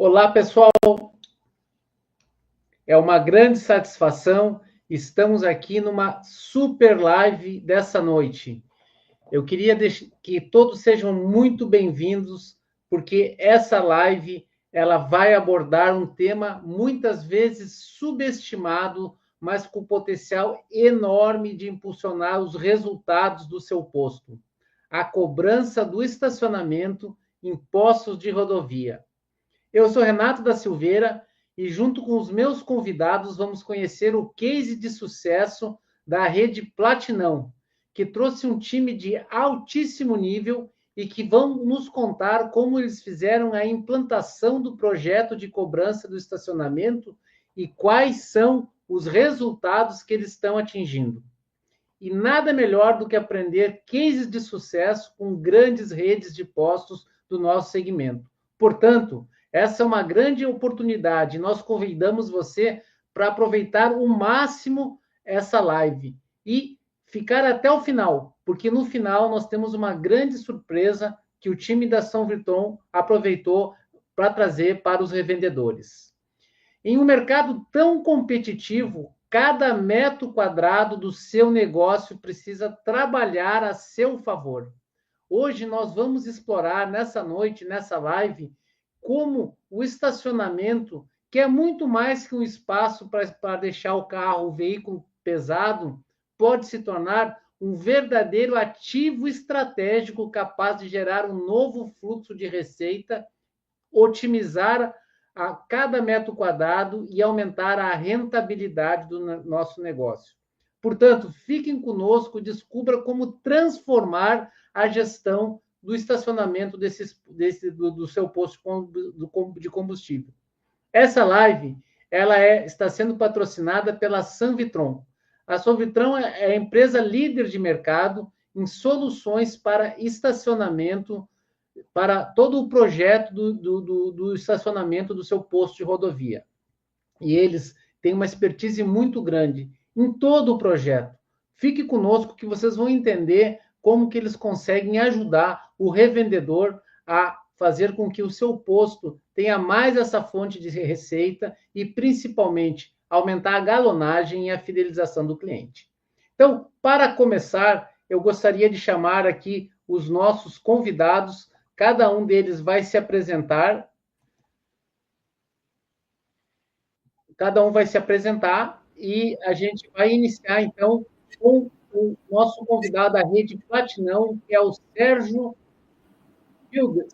Olá, pessoal. É uma grande satisfação. Estamos aqui numa super live dessa noite. Eu queria que todos sejam muito bem-vindos, porque essa live ela vai abordar um tema muitas vezes subestimado, mas com potencial enorme de impulsionar os resultados do seu posto. A cobrança do estacionamento em postos de rodovia. Eu sou Renato da Silveira e, junto com os meus convidados, vamos conhecer o case de sucesso da rede Platinão, que trouxe um time de altíssimo nível e que vão nos contar como eles fizeram a implantação do projeto de cobrança do estacionamento e quais são os resultados que eles estão atingindo. E nada melhor do que aprender cases de sucesso com grandes redes de postos do nosso segmento. Portanto, essa é uma grande oportunidade. Nós convidamos você para aproveitar o máximo essa live e ficar até o final, porque no final nós temos uma grande surpresa que o time da São Vitron aproveitou para trazer para os revendedores. Em um mercado tão competitivo, cada metro quadrado do seu negócio precisa trabalhar a seu favor. Hoje nós vamos explorar nessa noite, nessa live, como o estacionamento, que é muito mais que um espaço para deixar o carro, o veículo pesado, pode se tornar um verdadeiro ativo estratégico capaz de gerar um novo fluxo de receita, otimizar a cada metro quadrado e aumentar a rentabilidade do nosso negócio. Portanto, fiquem conosco, descubra como transformar a gestão do estacionamento do seu posto de combustível. Essa live está sendo patrocinada pela Sanvitron. A Sanvitron é a empresa líder de mercado em soluções para estacionamento, para todo o projeto do estacionamento do seu posto de rodovia. E eles têm uma expertise muito grande em todo o projeto. Fique conosco que vocês vão entender como que eles conseguem ajudar o revendedor a fazer com que o seu posto tenha mais essa fonte de receita e, principalmente, aumentar a galonagem e a fidelização do cliente. Então, para começar, eu gostaria de chamar aqui os nossos convidados. Cada um deles vai se apresentar. Cada um vai se apresentar e a gente vai iniciar, então, com o nosso convidado da rede Platinão, que é o Sérgio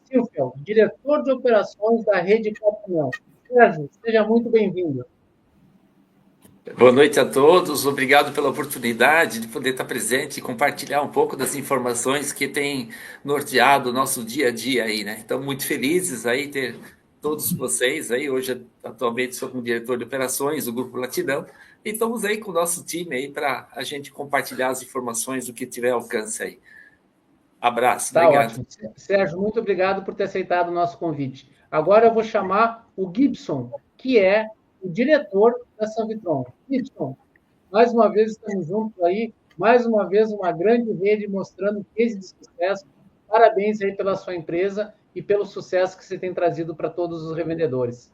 Silfeld, diretor de operações da rede Platinão. Sérgio, seja muito bem-vindo. Boa noite a todos, obrigado pela oportunidade de poder estar presente e compartilhar um pouco das informações que têm norteado o nosso dia a dia aí, né? Então, muito felizes aí ter todos vocês aí, hoje atualmente sou como diretor de operações do Grupo Platinão, e estamos aí com o nosso time aí para a gente compartilhar as informações do que tiver alcance aí. Abraço, Tá obrigado. ótimo. Sérgio, muito obrigado por ter aceitado o nosso convite. Agora eu vou chamar o Gibson, que é o diretor da Sanvitron. Gibson, mais uma vez estamos juntos aí, mais uma vez uma grande rede mostrando case de sucesso. Parabéns aí pela sua empresa e pelo sucesso que você tem trazido para todos os revendedores.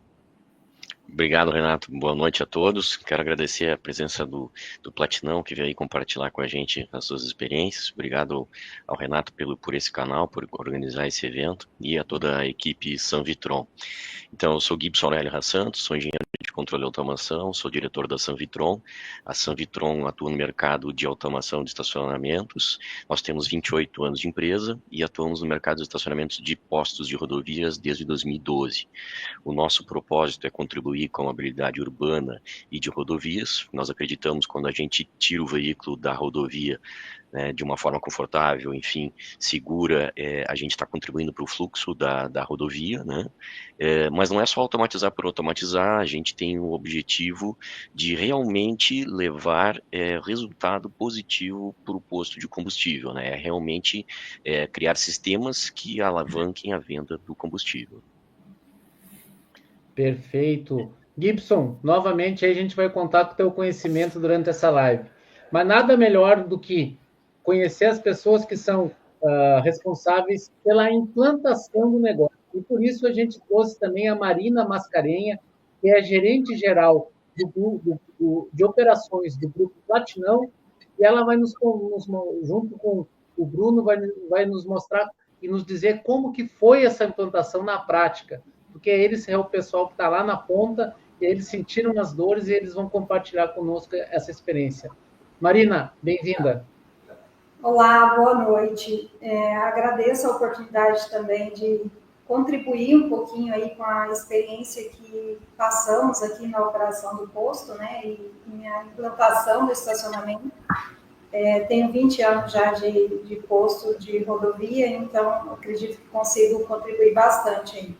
Obrigado, Renato. Boa noite a todos. Quero agradecer a presença do Platinão, que veio aí compartilhar com a gente as suas experiências. Obrigado ao Renato por esse canal, por organizar esse evento, e a toda a equipe Sanvitron. Então, eu sou Gibson Aurélio Santos, sou engenheiro de controle de automação, sou diretor da Sanvitron. A Sanvitron atua no mercado de automação de estacionamentos. Nós temos 28 anos de empresa e atuamos no mercado de estacionamentos de postos de rodovias desde 2012. O nosso propósito é contribuir com a mobilidade urbana e de rodovias. Nós acreditamos que quando a gente tira o veículo da rodovia, né, de uma forma confortável, enfim, segura, a gente está contribuindo para o fluxo da rodovia, né? Mas não é só automatizar por automatizar, a gente tem o objetivo de realmente levar resultado positivo para o posto de combustível, né? Realmente criar sistemas que alavanquem a venda do combustível. Perfeito. Gibson, novamente aí a gente vai contar com o teu conhecimento durante essa live. Mas nada melhor do que conhecer as pessoas que são responsáveis pela implantação do negócio. E por isso a gente trouxe também a Marina Mascarenha, que é gerente geral de operações do Grupo Platinão, e ela vai junto com o Bruno, vai nos mostrar e nos dizer como que foi essa implantação na prática, porque eles é o pessoal que está lá na ponta, e eles sentiram as dores e eles vão compartilhar conosco essa experiência. Marina, bem-vinda. Olá, boa noite. Agradeço a oportunidade também de contribuir um pouquinho aí com a experiência que passamos aqui na operação do posto, né, e minha implantação do estacionamento. Tenho 20 anos já de posto de rodovia, então acredito que consigo contribuir bastante aí.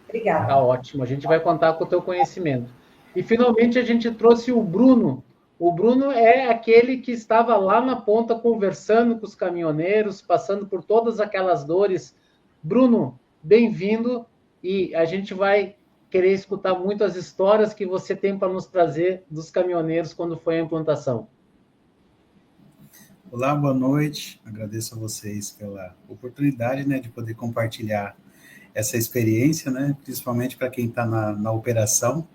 Obrigada. Tá ótimo, a gente vai contar com o teu conhecimento. E finalmente a gente trouxe o Bruno. O Bruno é aquele que estava lá na ponta conversando com os caminhoneiros, passando por todas aquelas dores. Bruno, bem-vindo, e a gente vai querer escutar muito as histórias que você tem para nos trazer dos caminhoneiros quando foi a implantação. Olá, boa noite. Agradeço a vocês pela oportunidade, né, de poder compartilhar essa experiência, né, principalmente para quem está na operação,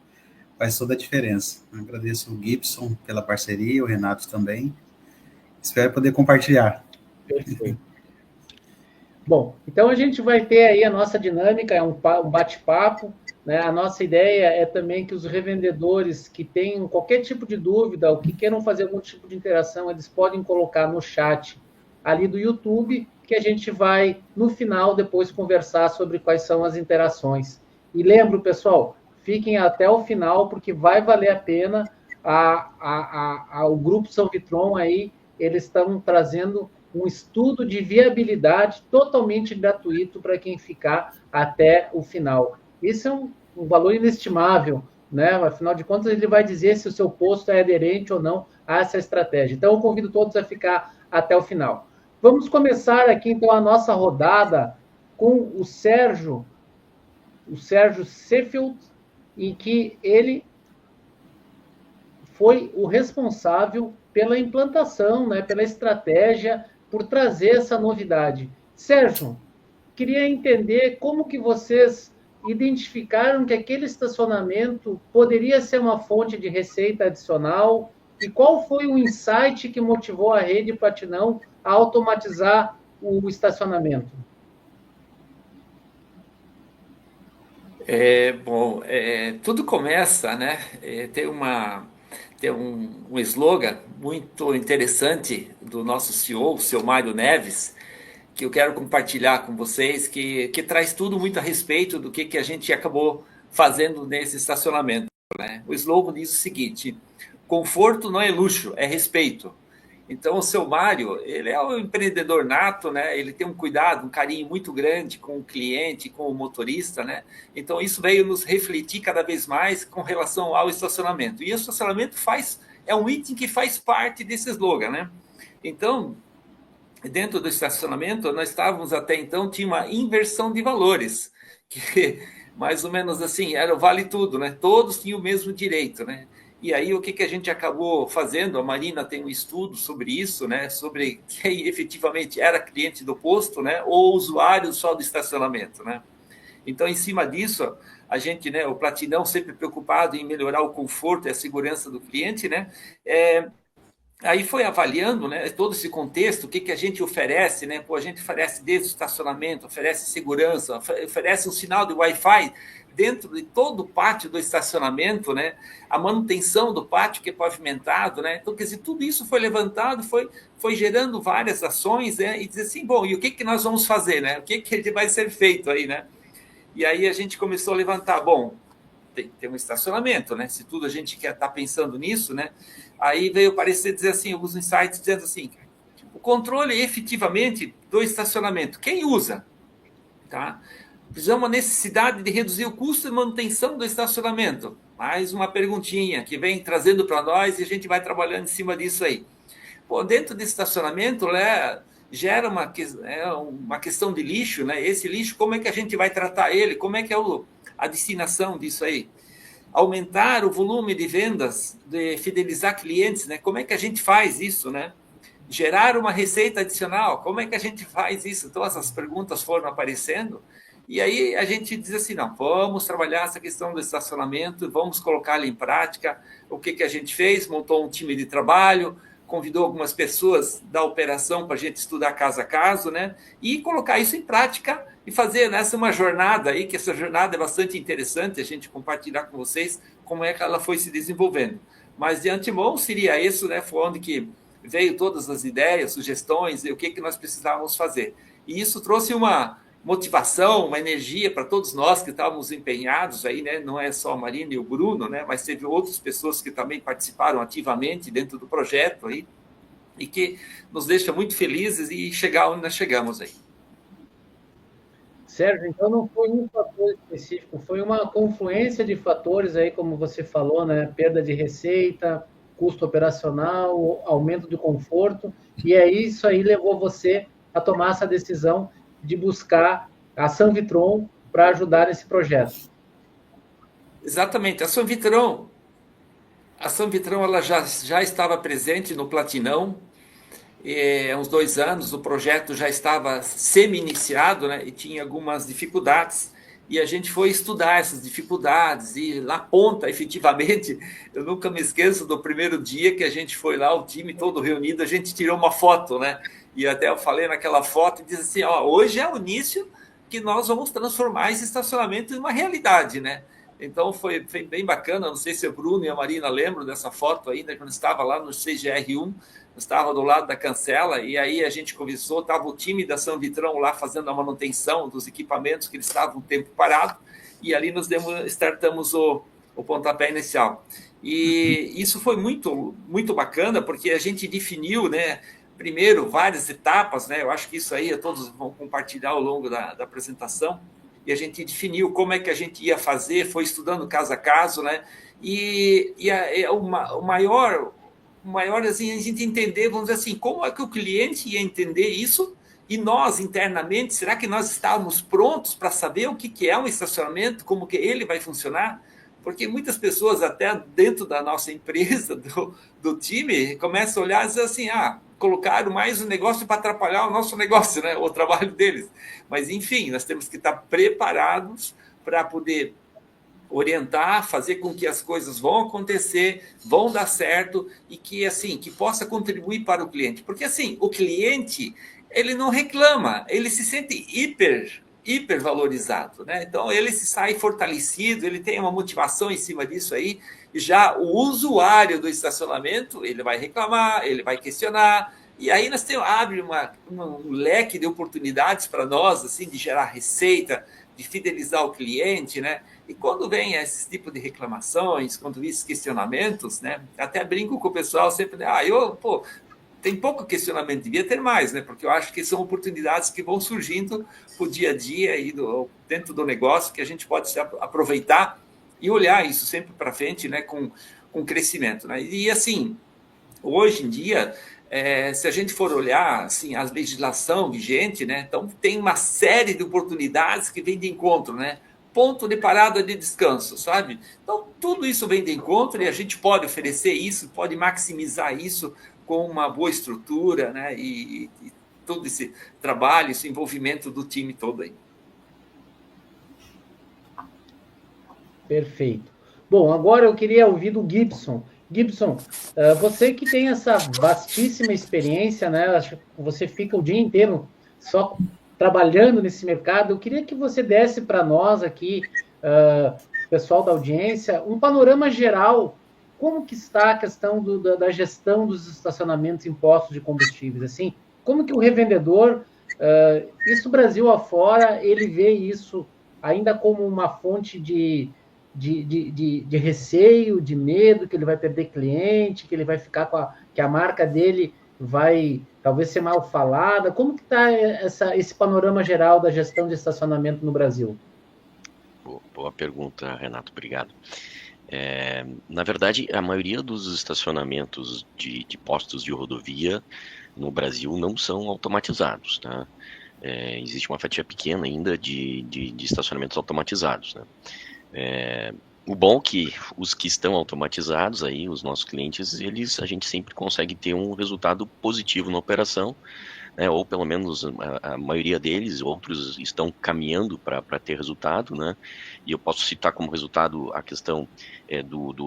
faz toda a diferença. Agradeço o Gibson pela parceria, o Renato também. Espero poder compartilhar. Perfeito. Bom, então a gente vai ter aí a nossa dinâmica, é um bate-papo, né? A nossa ideia é também que os revendedores que tenham qualquer tipo de dúvida ou que queiram fazer algum tipo de interação, eles podem colocar no chat ali do YouTube, que a gente vai, no final, depois conversar sobre quais são as interações. E lembro, pessoal, fiquem até o final, porque vai valer a pena. O Grupo São Vitron aí, eles estão trazendo um estudo de viabilidade totalmente gratuito para quem ficar até o final. Isso é um valor inestimável, né? Afinal de contas, ele vai dizer se o seu posto é aderente ou não a essa estratégia. Então, eu convido todos a ficar até o final. Vamos começar aqui, então, a nossa rodada com o Sérgio Sheffield, em que ele foi o responsável pela implantação, né, pela estratégia, por trazer essa novidade. Sérgio, queria entender como que vocês identificaram que aquele estacionamento poderia ser uma fonte de receita adicional e qual foi o insight que motivou a rede Platinão a automatizar o estacionamento? Tudo começa, né? Tem um slogan muito interessante do nosso CEO, o seu Mário Neves, que eu quero compartilhar com vocês, que traz tudo muito a respeito do que a gente acabou fazendo nesse estacionamento, né? O slogan diz o seguinte: conforto não é luxo, é respeito. Então, o seu Mário, ele é um empreendedor nato, né? Ele tem um cuidado, um carinho muito grande com o cliente, com o motorista, né? Então, isso veio nos refletir cada vez mais com relação ao estacionamento. E o estacionamento é um item que faz parte desse slogan, né? Então, dentro do estacionamento, nós estávamos até então, tinha uma inversão de valores, que mais ou menos assim, era o vale tudo, né? Todos tinham o mesmo direito, né? E aí, o que a gente acabou fazendo? A Marina tem um estudo sobre isso, né? Sobre quem efetivamente era cliente do posto, né? Ou usuário só do estacionamento, né? Então, em cima disso, a gente, né? O Platinão sempre preocupado em melhorar o conforto e a segurança do cliente, né? Aí foi avaliando, né, todo esse contexto, o que a gente oferece, né? Pô, a gente oferece desde o estacionamento, oferece segurança, oferece um sinal de Wi-Fi dentro de todo o pátio do estacionamento, né? A manutenção do pátio que é pavimentado, né? Então, quer dizer, tudo isso foi levantado, foi gerando várias ações, né? E dizer assim, bom, e o que nós vamos fazer, né? O que vai ser feito aí, né? E aí a gente começou a levantar, bom, tem um estacionamento, né? Se tudo a gente quer estar pensando nisso, né? Aí veio parecer dizer assim, alguns insights dizendo assim, o controle efetivamente do estacionamento, quem usa? Tá? Precisamos uma necessidade de reduzir o custo de manutenção do estacionamento. Mais uma perguntinha que vem trazendo para nós e a gente vai trabalhando em cima disso aí. Pô, dentro desse estacionamento, né, gera uma questão de lixo, né? Esse lixo, como é que a gente vai tratar ele? Como é que é a destinação disso aí? Aumentar o volume de vendas, de fidelizar clientes, né? Como é que a gente faz isso, né? gerar uma receita adicional, como é que a gente faz isso? Então, essas perguntas foram aparecendo, e aí a gente diz assim, não, vamos trabalhar essa questão do estacionamento, vamos colocá-la em prática. O que a gente fez? Montou um time de trabalho, convidou algumas pessoas da operação para a gente estudar caso a caso, né? E colocar isso em prática e fazer nessa uma jornada aí, que essa jornada é bastante interessante, a gente compartilhar com vocês como é que ela foi se desenvolvendo. Mas de antemão seria isso, né? Foi onde que veio todas as ideias, sugestões e o que nós precisávamos fazer. E isso trouxe uma motivação, uma energia para todos nós que estávamos empenhados aí, né? Não é só a Marina e o Bruno, né? Mas teve outras pessoas que também participaram ativamente dentro do projeto aí e que nos deixa muito felizes e chegar onde nós chegamos aí. Sérgio, então não foi um fator específico, foi uma confluência de fatores aí, como você falou, né? Perda de receita, custo operacional, aumento do conforto, e aí isso aí levou você a tomar essa decisão de buscar a Sanvitron para ajudar nesse projeto. Exatamente. A Sanvitron ela já estava presente no Platinão, há uns 2 anos, o projeto já estava semi-iniciado, né, e tinha algumas dificuldades, e a gente foi estudar essas dificuldades, e na ponta, efetivamente, eu nunca me esqueço do primeiro dia que a gente foi lá, o time todo reunido, a gente tirou uma foto, né, e até eu falei naquela foto, e disse assim, ó, hoje é o início que nós vamos transformar esse estacionamento em uma realidade, né. Então foi bem bacana, não sei se o Bruno e a Marina lembram dessa foto ainda, quando estava lá no CGR1, estava do lado da cancela, e aí a gente conversou, estava o time da Sanvitron lá fazendo a manutenção dos equipamentos, que eles estavam um tempo parado, e ali nós startamos o pontapé inicial. E isso foi muito, muito bacana, porque a gente definiu, né, primeiro, várias etapas, né, eu acho que isso aí todos vão compartilhar ao longo da apresentação, e a gente definiu como é que a gente ia fazer, foi estudando caso a caso, né, o maior assim, a gente entender, vamos dizer assim, como é que o cliente ia entender isso e nós, internamente, será que nós estávamos prontos para saber o que é um estacionamento, como que ele vai funcionar? Porque muitas pessoas, até dentro da nossa empresa, do time, começam a olhar e dizer assim, colocaram mais um negócio para atrapalhar o nosso negócio, né? O trabalho deles. Mas, enfim, nós temos que estar preparados para poder orientar, fazer com que as coisas vão acontecer, vão dar certo e que, assim, que possa contribuir para o cliente. Porque, assim, o cliente, ele não reclama, ele se sente hiper valorizado, né? Então, ele se sai fortalecido, ele tem uma motivação em cima disso aí. Já o usuário do estacionamento, ele vai reclamar, ele vai questionar, e aí nós abre um leque de oportunidades para nós, assim, de gerar receita, de fidelizar o cliente, né? E quando vem esse tipo de reclamações, quando vem esses questionamentos, né? Até brinco com o pessoal sempre, tem pouco questionamento, devia ter mais, né? Porque eu acho que são oportunidades que vão surgindo pro dia a dia e dentro do negócio que a gente pode aproveitar e olhar isso sempre para frente, né? Com crescimento, né? E assim, hoje em dia, se a gente for olhar assim, a legislação vigente, né? Então tem uma série de oportunidades que vêm de encontro, né? Ponto de parada de descanso, sabe? Então, tudo isso vem de encontro e a gente pode oferecer isso, pode maximizar isso com uma boa estrutura, né? E todo esse trabalho, esse envolvimento do time todo aí. Perfeito. Bom, agora eu queria ouvir do Gibson. Gibson, você que tem essa vastíssima experiência, né? Acho que você fica o dia inteiro só trabalhando nesse mercado. Eu queria que você desse para nós aqui, pessoal da audiência, um panorama geral. Como que está a questão da gestão dos estacionamentos em postos de combustíveis? Assim, como que o revendedor, isso Brasil afora, ele vê isso ainda como uma fonte de receio, de medo, que ele vai perder cliente, que ele vai ficar que a marca dele vai talvez ser mal falada? Como que está esse panorama geral da gestão de estacionamento no Brasil? Boa pergunta, Renato, obrigado. Na verdade, a maioria dos estacionamentos de postos de rodovia no Brasil não são automatizados, tá? Existe uma fatia pequena ainda de estacionamentos automatizados, né? O bom é que os que estão automatizados aí, os nossos clientes, a gente sempre consegue ter um resultado positivo na operação, né, ou pelo menos a maioria deles, outros estão caminhando para ter resultado, né, e eu posso citar como resultado a questão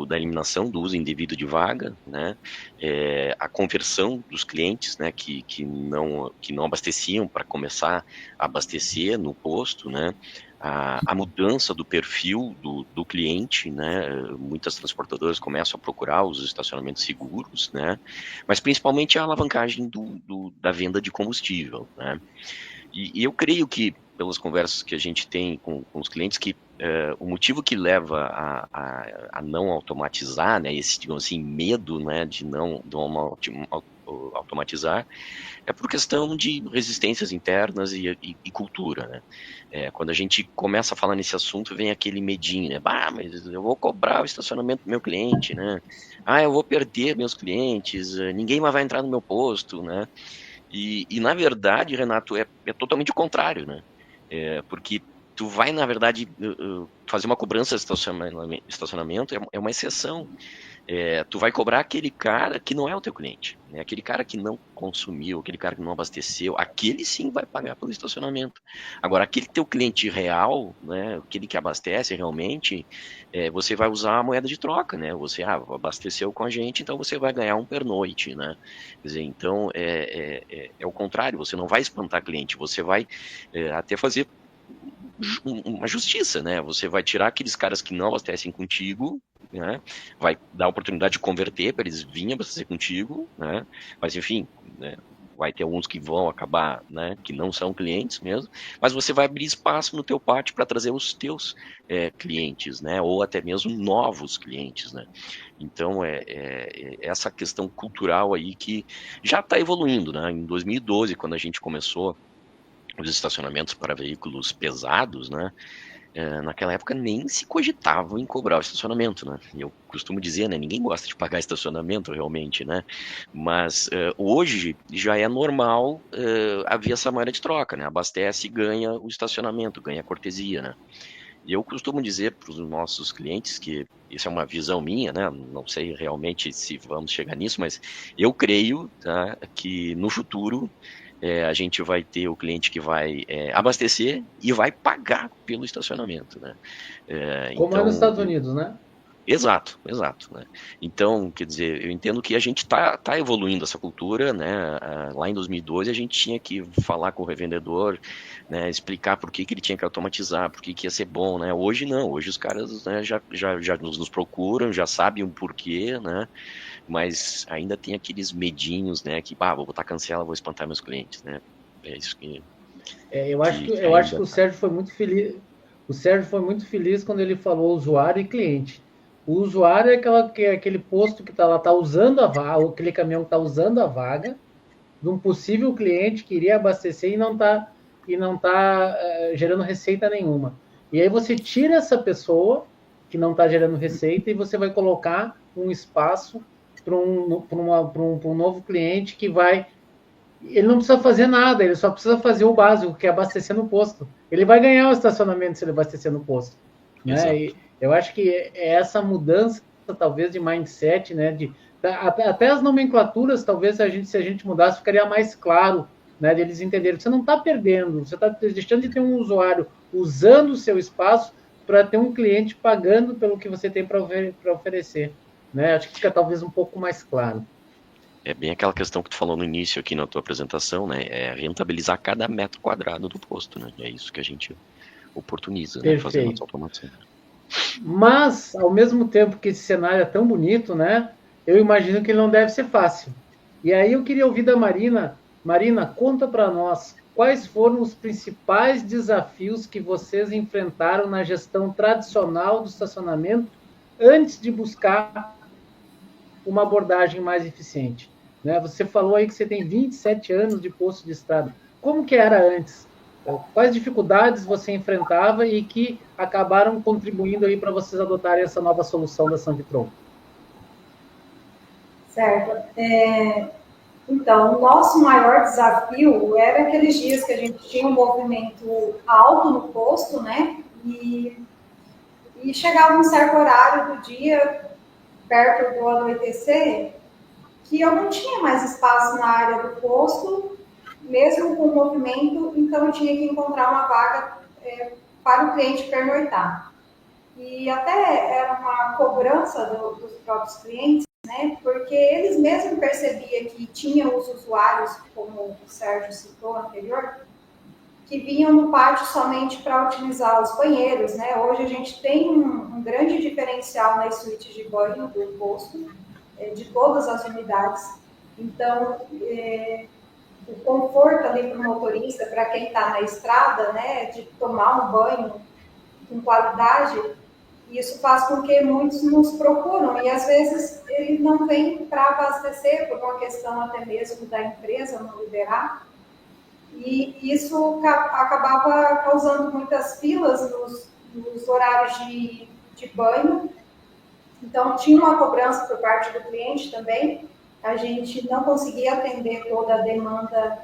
da eliminação do uso indevido de vaga, né, a conversão dos clientes, né, que não abasteciam para começar a abastecer no posto, né, a mudança do perfil do cliente, né, muitas transportadoras começam a procurar os estacionamentos seguros, né, mas principalmente a alavancagem da venda de combustível, né, e eu creio que, pelas conversas que a gente tem com os clientes, que o motivo que leva a não automatizar, né, esse, digamos assim, medo, né, de não automatizar, é por questão de resistências internas e cultura, né? Quando a gente começa a falar nesse assunto, vem aquele medinho, né? Mas eu vou cobrar o estacionamento do meu cliente, né? Eu vou perder meus clientes, ninguém mais vai entrar no meu posto, né? E na verdade, Renato, é totalmente o contrário, né? Porque tu vai, na verdade, fazer uma cobrança de estacionamento é uma exceção. Tu vai cobrar aquele cara que não é o teu cliente, né? Aquele cara que não consumiu, aquele cara que não abasteceu, aquele sim vai pagar pelo estacionamento. Agora, aquele teu cliente real, né, aquele que abastece realmente, você vai usar a moeda de troca, né? Você abasteceu com a gente, então você vai ganhar um pernoite, né? Quer dizer, então é o contrário, você não vai espantar cliente, você vai até fazer uma justiça, né? Você vai tirar aqueles caras que não abastecem contigo, né? Vai dar a oportunidade de converter para eles virem abastecer contigo, né? Mas enfim, né? Vai ter alguns que vão acabar, né? Que não são clientes mesmo, mas você vai abrir espaço no teu pátio para trazer os teus clientes, né? Ou até mesmo novos clientes, né? Então essa questão cultural aí que já está evoluindo, né? Em 2012, quando a gente começou os estacionamentos para veículos pesados, né? Naquela época nem se cogitava em cobrar o estacionamento, né? E eu costumo dizer, né? Ninguém gosta de pagar estacionamento realmente, né? Mas hoje já é normal haver essa moeda de troca, né? Abastece e ganha o estacionamento, ganha a cortesia, né? E eu costumo dizer para os nossos clientes que isso é uma visão minha, né? Não sei realmente se vamos chegar nisso, mas eu creio, tá, que no futuro a gente vai ter o cliente que vai abastecer e vai pagar pelo estacionamento, né? Como é nos Então, Estados Unidos, né? exato, né? Então, quer dizer, eu entendo que a gente tá evoluindo essa cultura, né? Lá em 2012 a gente tinha que falar com o revendedor, né? Explicar por que ele tinha que automatizar, por que ia ser bom, né? Hoje não, hoje os caras, né, já nos procuram, já sabem o porquê, né? Mas ainda tem aqueles medinhos, né? Que, vou botar cancela, vou espantar meus clientes, né? É isso que eu acho que o Sérgio foi muito feliz. O Sérgio foi muito feliz quando ele falou usuário e cliente. O usuário é aquele posto que está lá, está usando a vaga, aquele caminhão que está usando a vaga de um possível cliente que iria abastecer e não tá gerando receita nenhuma. E aí você tira essa pessoa que não está gerando receita e você vai colocar um espaço para um novo cliente que vai. Ele não precisa fazer nada, ele só precisa fazer o básico, que é abastecer no posto. Ele vai ganhar o estacionamento se ele abastecer no posto, né? E eu acho que é essa mudança, talvez, de mindset, né? Até as nomenclaturas, talvez, se a gente mudasse, ficaria mais claro, né? De eles entenderem. Você não está perdendo, você está deixando de ter um usuário usando o seu espaço para ter um cliente pagando pelo que você tem para oferecer, né? Acho que fica talvez um pouco mais claro. É bem aquela questão que tu falou no início aqui na tua apresentação, né? É rentabilizar cada metro quadrado do posto, né? É isso que a gente oportuniza, né? Fazendo essa automação. Mas, ao mesmo tempo que esse cenário é tão bonito, né? Eu imagino que ele não deve ser fácil. E aí eu queria ouvir da Marina. Marina, conta para nós quais foram os principais desafios que vocês enfrentaram na gestão tradicional do estacionamento antes de buscar uma abordagem mais eficiente. Né? Você falou aí que você tem 27 anos de posto de estrada. Como que era antes? Quais dificuldades você enfrentava e que acabaram contribuindo aí para vocês adotarem essa nova solução da Sanvitron? Certo. Então, o nosso maior desafio era aqueles dias que a gente tinha um movimento alto no posto, né? E E chegava um certo horário do dia, perto do anoitecer, que eu não tinha mais espaço na área do posto, mesmo com o movimento, então eu tinha que encontrar uma vaga para o cliente pernoitar. E até era uma cobrança dos próprios clientes, né? Porque eles mesmos percebiam que tinham os usuários, como o Sérgio citou anterior, que vinham no pátio somente para utilizar os banheiros, né? Hoje a gente tem um grande diferencial nas suítes de banho do posto, de todas as unidades. Então, o conforto ali para o motorista, para quem está na estrada, né, de tomar um banho com qualidade, isso faz com que muitos nos procuram e às vezes ele não vem para abastecer por uma questão até mesmo da empresa não liberar, e isso acabava causando muitas filas nos horários de banho. Então tinha uma cobrança por parte do cliente também, a gente não conseguia atender toda a demanda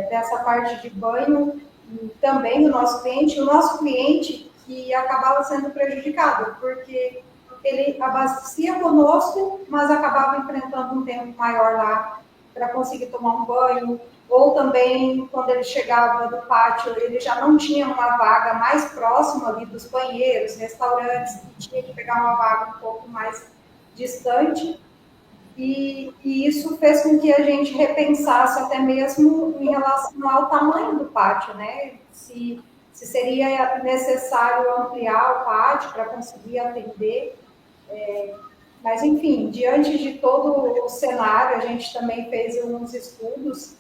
dessa parte de banho, e também do nosso cliente. O nosso cliente que acabava sendo prejudicado, porque ele abastecia conosco, mas acabava enfrentando um tempo maior lá para conseguir tomar um banho, ou também, quando ele chegava do pátio, ele já não tinha uma vaga mais próxima ali dos banheiros, restaurantes, e tinha que pegar uma vaga um pouco mais distante. E isso fez com que a gente repensasse até mesmo em relação ao tamanho do pátio, né? Se seria necessário ampliar o pátio para conseguir atender. Mas, enfim, diante de todo o cenário, a gente também fez uns estudos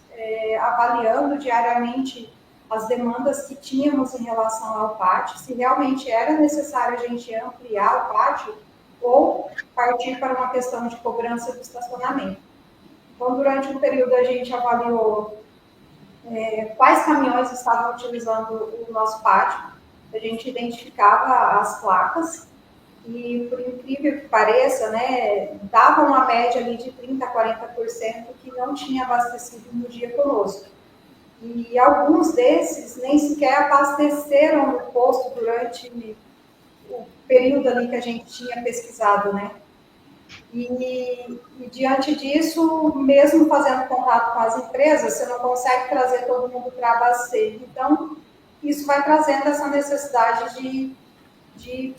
avaliando diariamente as demandas que tínhamos em relação ao pátio, se realmente era necessário a gente ampliar o pátio ou partir para uma questão de cobrança do estacionamento. Então, durante um período, a gente avaliou quais caminhões estavam utilizando o nosso pátio, a gente identificava as placas e, por incrível que pareça, né, dava uma média ali de 30% a 40% que não tinha abastecido no dia conosco. E alguns desses nem sequer abasteceram no posto durante o período ali que a gente tinha pesquisado, né? E diante disso, mesmo fazendo contato com as empresas, você não consegue trazer todo mundo para abastecer. Então, isso vai trazendo essa necessidade de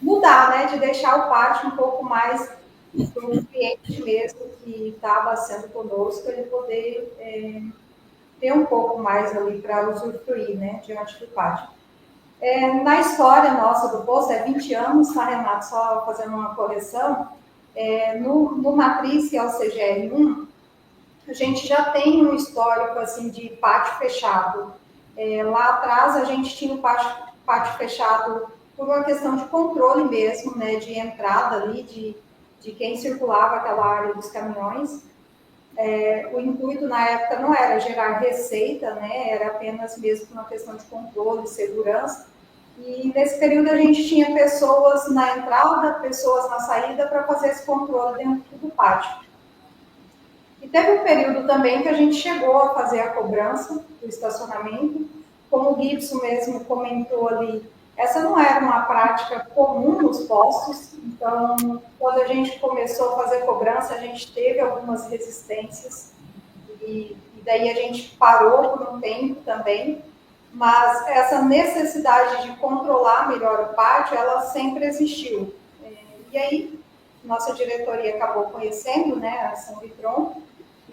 mudar, né? De deixar o pátio um pouco mais para o cliente mesmo que está abastecendo conosco, ele poder ter um pouco mais ali para usufruir, né? Diante do pátio. Na história nossa do posto, 20 anos, tá, Renato? Só fazendo uma correção. No Matriz, que é o CGR1, a gente já tem um histórico assim, de pátio fechado. Lá atrás, a gente tinha o pátio fechado por uma questão de controle mesmo, né, de entrada ali, de quem circulava aquela área dos caminhões. O intuito na época não era gerar receita, né, era apenas mesmo uma questão de controle, segurança. E nesse período a gente tinha pessoas na entrada, pessoas na saída para fazer esse controle dentro do pátio. E teve um período também que a gente chegou a fazer a cobrança do estacionamento, como o Gibson mesmo comentou ali, essa não era uma prática comum nos postos, então quando a gente começou a fazer cobrança, a gente teve algumas resistências, e daí a gente parou por um tempo também. Mas essa necessidade de controlar melhor o pátio, ela sempre existiu. E aí, nossa diretoria acabou conhecendo, né, a São Vitron,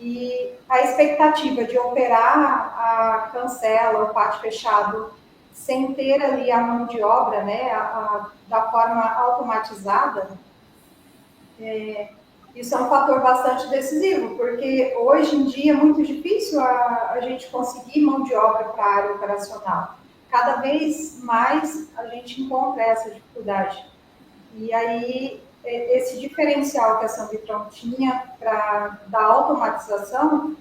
e a expectativa de operar a cancela, o pátio fechado, sem ter ali a mão de obra, né, da forma automatizada, isso é um fator bastante decisivo, porque hoje em dia é muito difícil a gente conseguir mão de obra para a área operacional. Cada vez mais a gente encontra essa dificuldade. E aí, esse diferencial que a São Vitron tinha da automatização,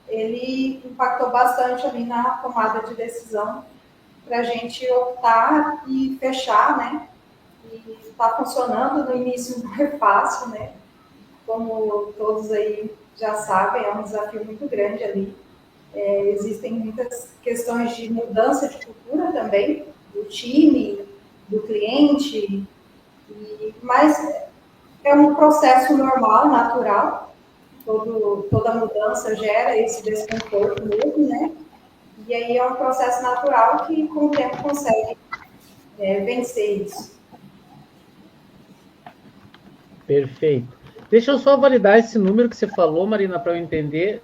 ele impactou bastante ali na tomada de decisão para a gente optar e fechar, né? E está funcionando. No início não é fácil, né? Como todos aí já sabem, é um desafio muito grande ali. Existem muitas questões de mudança de cultura também, do time, do cliente, Mas é um processo normal, natural, toda mudança gera esse desconforto mesmo, né? E aí é um processo natural que com o tempo consegue vencer isso. Perfeito. Deixa eu só validar esse número que você falou, Marina, para eu entender.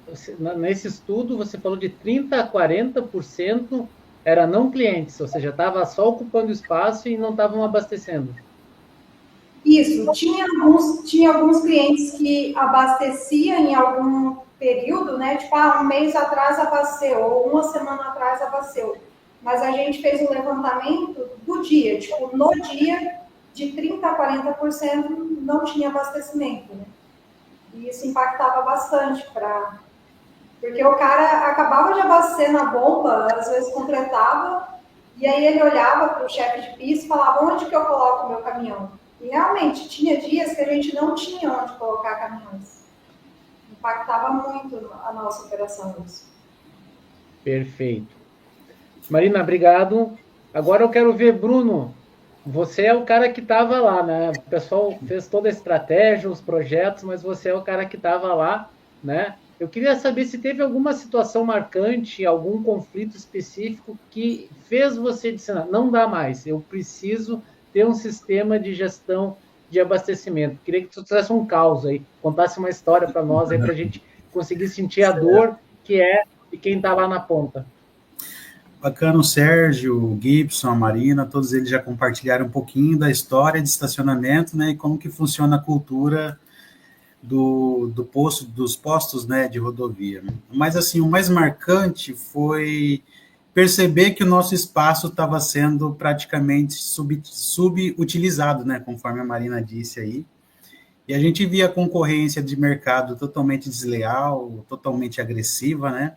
Nesse estudo, você falou de 30% a 40% era não clientes, ou seja, estava só ocupando espaço e não estavam abastecendo. Isso, tinha alguns clientes que abasteciam em algum período, né? Tipo, um mês atrás abasteceu, ou uma semana atrás abasteceu. Mas a gente fez um levantamento do dia, tipo, no dia, de 30% a 40% não tinha abastecimento, né? E isso impactava bastante porque o cara acabava de abastecer na bomba, às vezes completava, e aí ele olhava para o chefe de pista e falava, onde que eu coloco o meu caminhão? E realmente, tinha dias que a gente não tinha onde colocar caminhões. Impactava muito a nossa operação isso. Perfeito. Marina, obrigado. Agora eu quero ver, Bruno, você é o cara que estava lá, né? O pessoal fez toda a estratégia, os projetos, mas você é o cara que estava lá, né? Eu queria saber se teve alguma situação marcante, algum conflito específico que fez você dizer, não dá mais, eu preciso ter um sistema de gestão de abastecimento. Queria que tu tivesse um caos aí, contasse uma história para nós aí, para a gente conseguir sentir a dor que é de quem está lá na ponta. Bacana, o Sérgio, o Gibson, a Marina, todos eles já compartilharam um pouquinho da história de estacionamento, né, e como que funciona a cultura dos postos, né, de rodovia. Mas, assim, o mais marcante foi perceber que o nosso espaço estava sendo praticamente subutilizado, né, conforme a Marina disse aí, e a gente via a concorrência de mercado totalmente desleal, totalmente agressiva, né,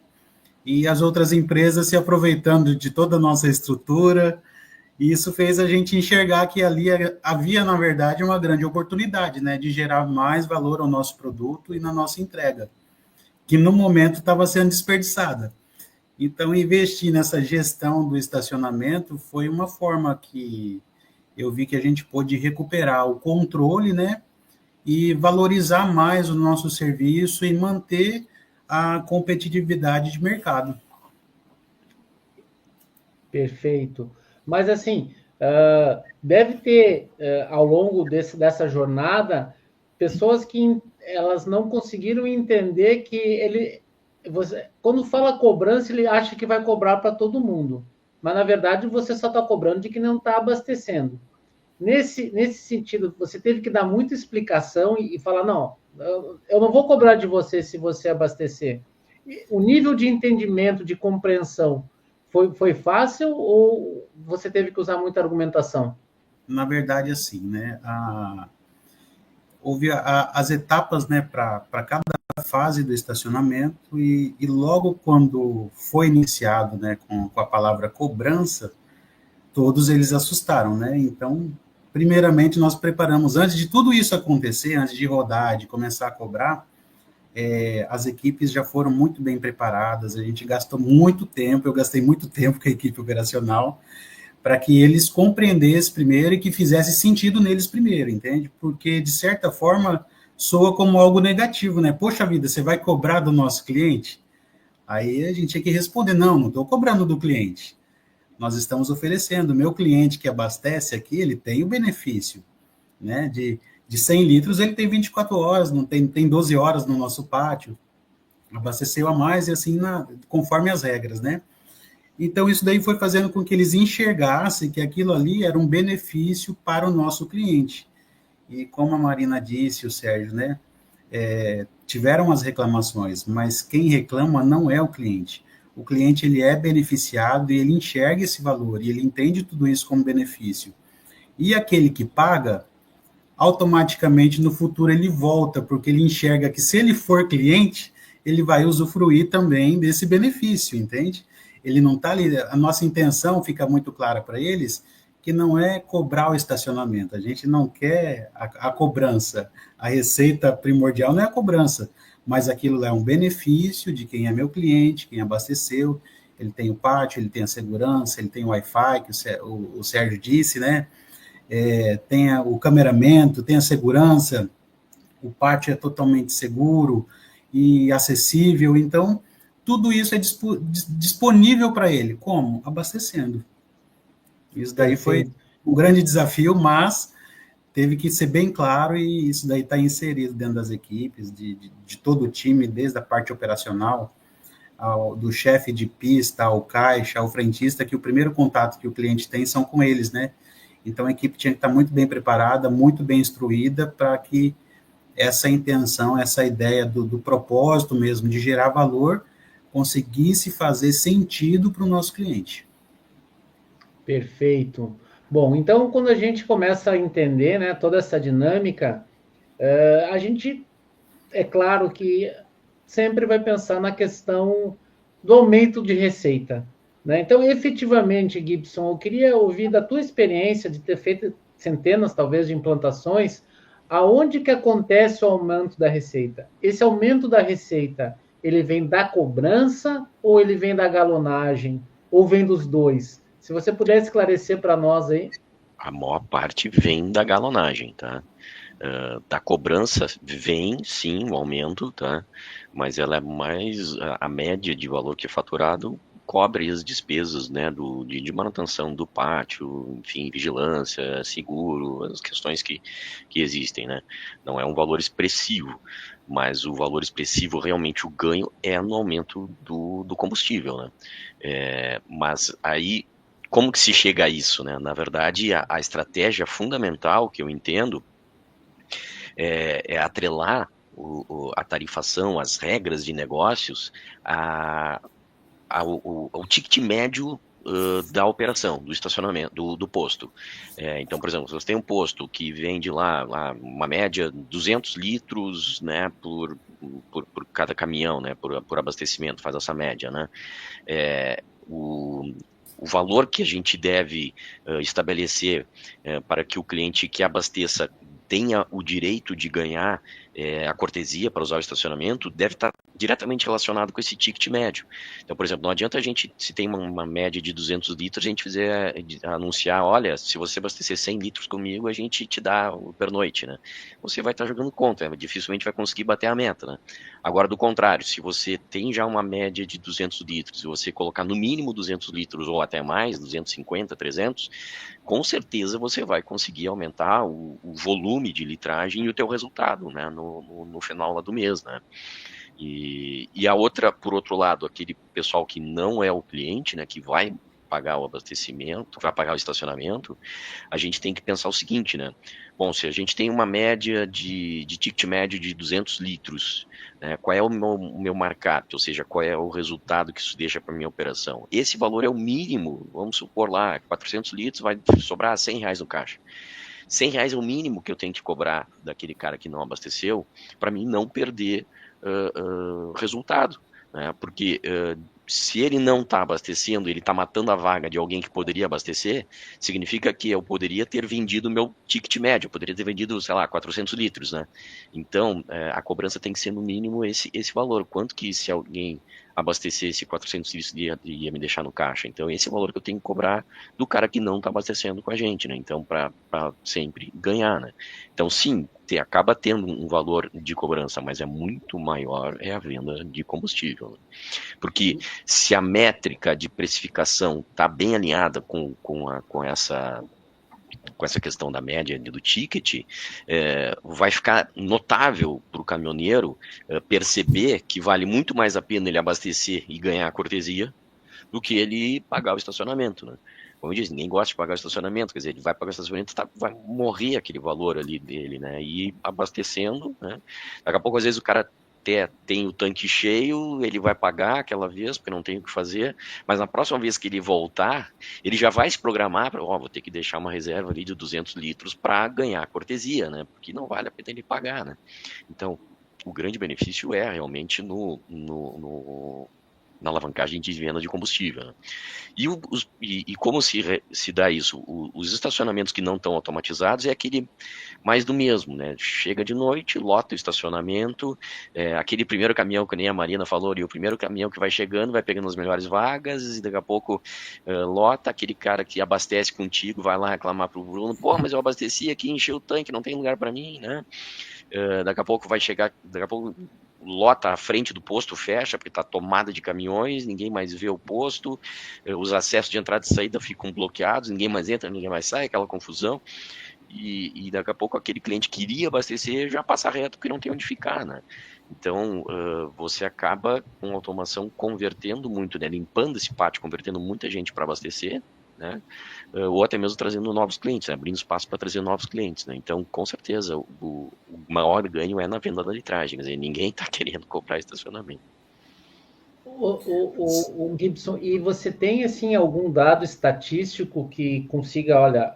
e as outras empresas se aproveitando de toda a nossa estrutura, e isso fez a gente enxergar que ali havia, na verdade, uma grande oportunidade, né, de gerar mais valor ao nosso produto e na nossa entrega, que no momento estava sendo desperdiçada. Então, investir nessa gestão do estacionamento foi uma forma que eu vi que a gente pôde recuperar o controle, né, e valorizar mais o nosso serviço e manter a competitividade de mercado. Perfeito. Mas assim, deve ter ao longo dessa jornada pessoas que elas não conseguiram entender que quando fala cobrança, ele acha que vai cobrar para todo mundo. Mas na verdade você só está cobrando de quem não está abastecendo. Nesse sentido, você teve que dar muita explicação e falar: não, eu não vou cobrar de você se você abastecer. O nível de entendimento, de compreensão, foi fácil ou você teve que usar muita argumentação? Na verdade, assim, né, houve as etapas, né, para cada fase do estacionamento e logo quando foi iniciado, né, com a palavra cobrança, todos eles assustaram, né, então, primeiramente nós preparamos, antes de tudo isso acontecer, antes de rodar, de começar a cobrar, as equipes já foram muito bem preparadas, a gente gastou muito tempo, eu gastei muito tempo com a equipe operacional, para que eles compreendessem primeiro e que fizesse sentido neles primeiro, entende? Porque, de certa forma, soa como algo negativo, né? Poxa vida, você vai cobrar do nosso cliente? Aí a gente tinha que responder, não estou cobrando do cliente. Nós estamos oferecendo. O meu cliente que abastece aqui, ele tem o benefício, né? De 100 litros, ele tem 24 horas, não tem 12 horas no nosso pátio. Abasteceu a mais e assim, conforme as regras, né? Então, isso daí foi fazendo com que eles enxergassem que aquilo ali era um benefício para o nosso cliente. E como a Marina disse, o Sérgio, né, tiveram as reclamações, mas quem reclama não é o cliente. O cliente, ele é beneficiado e ele enxerga esse valor, e ele entende tudo isso como benefício. E aquele que paga, automaticamente no futuro ele volta, porque ele enxerga que se ele for cliente, ele vai usufruir também desse benefício, entende? Ele não está ali, a nossa intenção fica muito clara para eles, que não é cobrar o estacionamento, a gente não quer a cobrança, a receita primordial não é a cobrança, mas aquilo é um benefício de quem é meu cliente, quem abasteceu, ele tem o pátio, ele tem a segurança, ele tem o Wi-Fi, que o Sérgio disse, né? tem o cameramento, tem a segurança, o pátio é totalmente seguro e acessível, então tudo isso é disponível para ele. Como? Abastecendo. Isso daí foi um grande desafio, mas teve que ser bem claro e isso daí está inserido dentro das equipes, de todo o time, desde a parte operacional, do chefe de pista, ao caixa, ao frentista, que o primeiro contato que o cliente tem são com eles, né? Então a equipe tinha que estar muito bem preparada, muito bem instruída para que essa intenção, essa ideia do propósito mesmo, de gerar valor, conseguisse fazer sentido para o nosso cliente. Perfeito. Bom, então quando a gente começa a entender, né, toda essa dinâmica, a gente, é claro que sempre vai pensar na questão do aumento de receita, né? Então, efetivamente, Gibson, eu queria ouvir da tua experiência de ter feito centenas, talvez, de implantações, aonde que acontece o aumento da receita? Esse aumento da receita, ele vem da cobrança ou ele vem da galonagem? Ou vem dos dois? Se você puder esclarecer para nós aí. A maior parte vem da galonagem, tá? Da cobrança vem, sim, o aumento, tá? Mas ela é mais, a média de valor que é faturado cobre as despesas, né, de manutenção do pátio, enfim, vigilância, seguro, as questões que existem, né? Não é um valor expressivo, mas o valor expressivo, realmente, o ganho é no aumento do combustível, né? Mas aí, como que se chega a isso, né? Na verdade, a estratégia fundamental que eu entendo é atrelar a tarifação, as regras de negócios ao ticket médio da operação, do estacionamento, do posto. Então, por exemplo, se você tem um posto que vende lá uma média 200 litros, né, por cada caminhão, né, por abastecimento, faz essa média, né, o valor que a gente deve estabelecer para que o cliente que abasteça tenha o direito de ganhar a cortesia para usar o estacionamento deve estar diretamente relacionado com esse ticket médio. Então, por exemplo, não adianta a gente, se tem uma média de 200 litros, a gente anunciar, olha, se você abastecer 100 litros comigo, a gente te dá o pernoite, né? Você vai estar jogando contra, dificilmente vai conseguir bater a meta, né? Agora, do contrário, se você tem já uma média de 200 litros, e você colocar no mínimo 200 litros ou até mais, 250, 300, com certeza você vai conseguir aumentar o volume de litragem e o teu resultado, né, no final lá do mês, né. E a outra, por outro lado, aquele pessoal que não é o cliente, né, que vai pagar o abastecimento, vai pagar o estacionamento, a gente tem que pensar o seguinte, né? Bom, se a gente tem uma média de ticket médio de 200 litros, né, qual é o meu markup? Ou seja, qual é o resultado que isso deixa para minha operação? Esse valor é o mínimo, vamos supor lá, 400 litros vai sobrar R$100 no caixa. R$100 é o mínimo que eu tenho que cobrar daquele cara que não abasteceu, para mim não perder resultado, né? Porque se ele não está abastecendo, ele está matando a vaga de alguém que poderia abastecer, significa que eu poderia ter vendido o meu ticket médio, eu poderia ter vendido, sei lá, 400 litros, né? Então, a cobrança tem que ser no mínimo esse valor. Quanto que se alguém abastecesse 400 litros ia me deixar no caixa? Então, esse é o valor que eu tenho que cobrar do cara que não está abastecendo com a gente, né? Então, para sempre ganhar, né? Então, sim, acaba tendo um valor de cobrança, mas é muito maior a venda de combustível, né? Porque se a métrica de precificação está bem alinhada com essa questão da média do ticket, vai ficar notável para o caminhoneiro perceber que vale muito mais a pena ele abastecer e ganhar a cortesia do que ele pagar o estacionamento, né? Como eu disse, ninguém gosta de pagar o estacionamento, quer dizer, ele vai pagar o estacionamento, vai morrer aquele valor ali dele, né? E abastecendo, né? Daqui a pouco, às vezes, o cara tem o tanque cheio, ele vai pagar aquela vez, porque não tem o que fazer, mas na próxima vez que ele voltar, ele já vai se programar para, vou ter que deixar uma reserva ali de 200 litros para ganhar a cortesia, né? Porque não vale a pena ele pagar, né? Então, o grande benefício é realmente na alavancagem de venda de combustível, né? E como se dá isso? Os estacionamentos que não estão automatizados é aquele mais do mesmo, né? Chega de noite, lota o estacionamento, aquele primeiro caminhão que nem a Marina falou, e o primeiro caminhão que vai chegando, vai pegando as melhores vagas, e daqui a pouco lota, aquele cara que abastece contigo, vai lá reclamar pro Bruno, pô, mas eu abasteci aqui, encheu o tanque, não tem lugar para mim, né? Daqui a pouco vai chegar, daqui a pouco lota a frente do posto, fecha, porque está tomada de caminhões, ninguém mais vê o posto, os acessos de entrada e saída ficam bloqueados, ninguém mais entra, ninguém mais sai, aquela confusão, e daqui a pouco aquele cliente que iria abastecer já passa reto porque não tem onde ficar, né? Então, você acaba com a automação convertendo muito, né? Limpando esse pátio, convertendo muita gente para abastecer, né? Ou até mesmo trazendo novos clientes, né? Abrindo espaço para trazer novos clientes, né? Então, com certeza, o maior ganho é na venda da litragem, quer dizer, ninguém está querendo comprar estacionamento. O Gibson, e você tem assim algum dado estatístico que consiga, olha,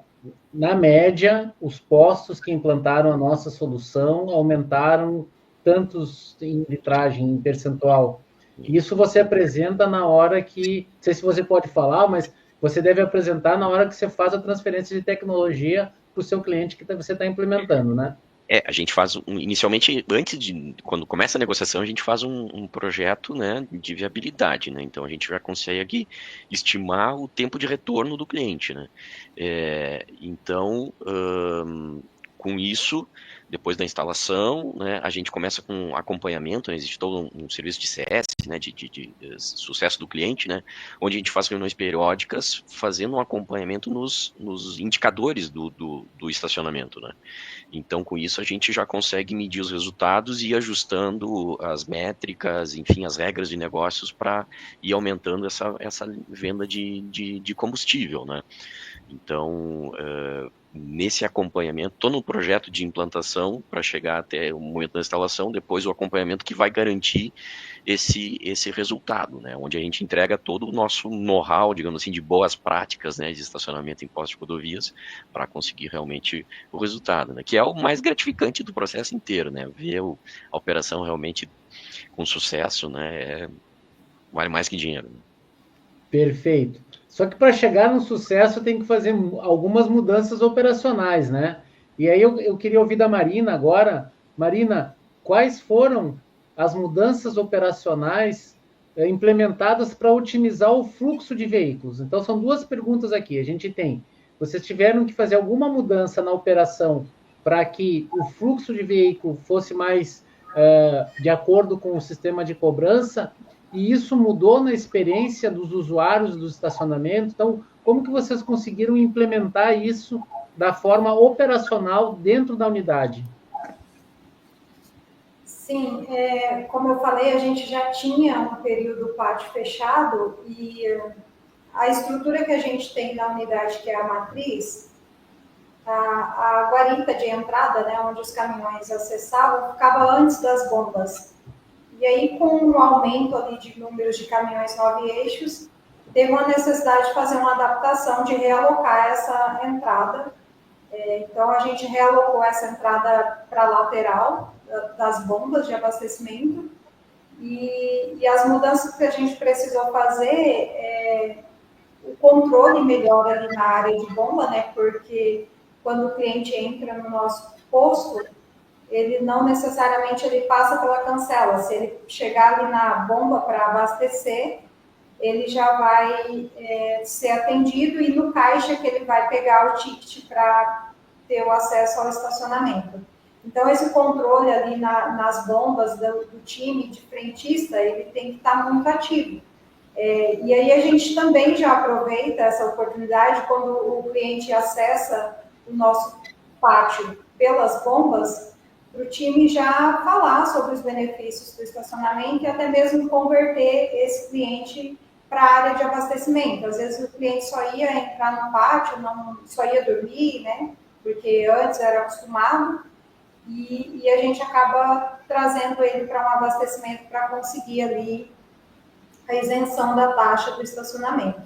na média, os postos que implantaram a nossa solução aumentaram tantos em litragem, em percentual? Isso você apresenta na hora que, não sei se você pode falar, mas você deve apresentar na hora que você faz a transferência de tecnologia para o seu cliente que você está implementando, né? A gente faz, inicialmente, quando começa a negociação, a gente faz um projeto, né, de viabilidade, né? Então a gente já consegue estimar o tempo de retorno do cliente, né? Então, com isso, depois da instalação, né, a gente começa com acompanhamento, né, existe todo um serviço de CS, né, de sucesso do cliente, né, onde a gente faz reuniões periódicas, fazendo um acompanhamento nos indicadores do estacionamento, né. Então, com isso, a gente já consegue medir os resultados e ir ajustando as métricas, enfim, as regras de negócios para ir aumentando essa venda de combustível, né. Então, nesse acompanhamento, estou no projeto de implantação para chegar até o momento da instalação, depois o acompanhamento que vai garantir esse resultado, né, onde a gente entrega todo o nosso know-how, digamos assim, de boas práticas, né, de estacionamento em postos de rodovias, para conseguir realmente o resultado, né, que é o mais gratificante do processo inteiro, né, ver a operação realmente com sucesso, né, vale mais que dinheiro. Perfeito. Só que para chegar no sucesso tem que fazer algumas mudanças operacionais, né? E aí eu queria ouvir da Marina agora. Marina, quais foram as mudanças operacionais implementadas para otimizar o fluxo de veículos? Então são duas perguntas aqui. A gente tem, vocês tiveram que fazer alguma mudança na operação para que o fluxo de veículo fosse mais de acordo com o sistema de cobrança? E isso mudou na experiência dos usuários do estacionamento? Então, como que vocês conseguiram implementar isso da forma operacional dentro da unidade? Sim, como eu falei, a gente já tinha um período pátio fechado e a estrutura que a gente tem na unidade, que é a matriz, a guarita de entrada, né, onde os caminhões acessavam, ficava antes das bombas. E aí, com o aumento ali de números de caminhões 9 eixos, teve uma necessidade de fazer uma adaptação, de realocar essa entrada. Então, a gente realocou essa entrada para a lateral das bombas de abastecimento. E as mudanças que a gente precisou fazer o controle melhor ali na área de bomba, né? Porque quando o cliente entra no nosso posto, ele não necessariamente ele passa pela cancela. Se ele chegar ali na bomba para abastecer, ele já vai ser atendido e no caixa que ele vai pegar o ticket para ter o acesso ao estacionamento. Então, esse controle ali nas bombas do time de frentista, ele tem que estar muito ativo. E aí a gente também já aproveita essa oportunidade quando o cliente acessa o nosso pátio pelas bombas, para o time já falar sobre os benefícios do estacionamento e até mesmo converter esse cliente para a área de abastecimento. Às vezes o cliente só ia entrar no pátio, só ia dormir, né? Porque antes era acostumado, e a gente acaba trazendo ele para um abastecimento para conseguir ali a isenção da taxa do estacionamento.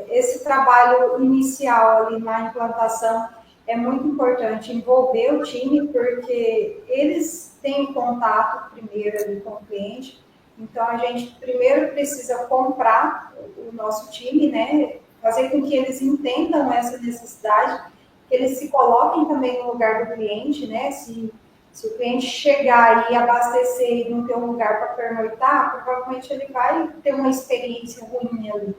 Esse trabalho inicial ali na implantação é muito importante envolver o time, porque eles têm contato primeiro ali com o cliente, Então, a gente primeiro precisa comprar o nosso time, né? Fazer com que eles entendam essa necessidade, que eles se coloquem também no lugar do cliente, né? Se o cliente chegar e abastecer e não ter um lugar para pernoitar, provavelmente ele vai ter uma experiência ruim ali.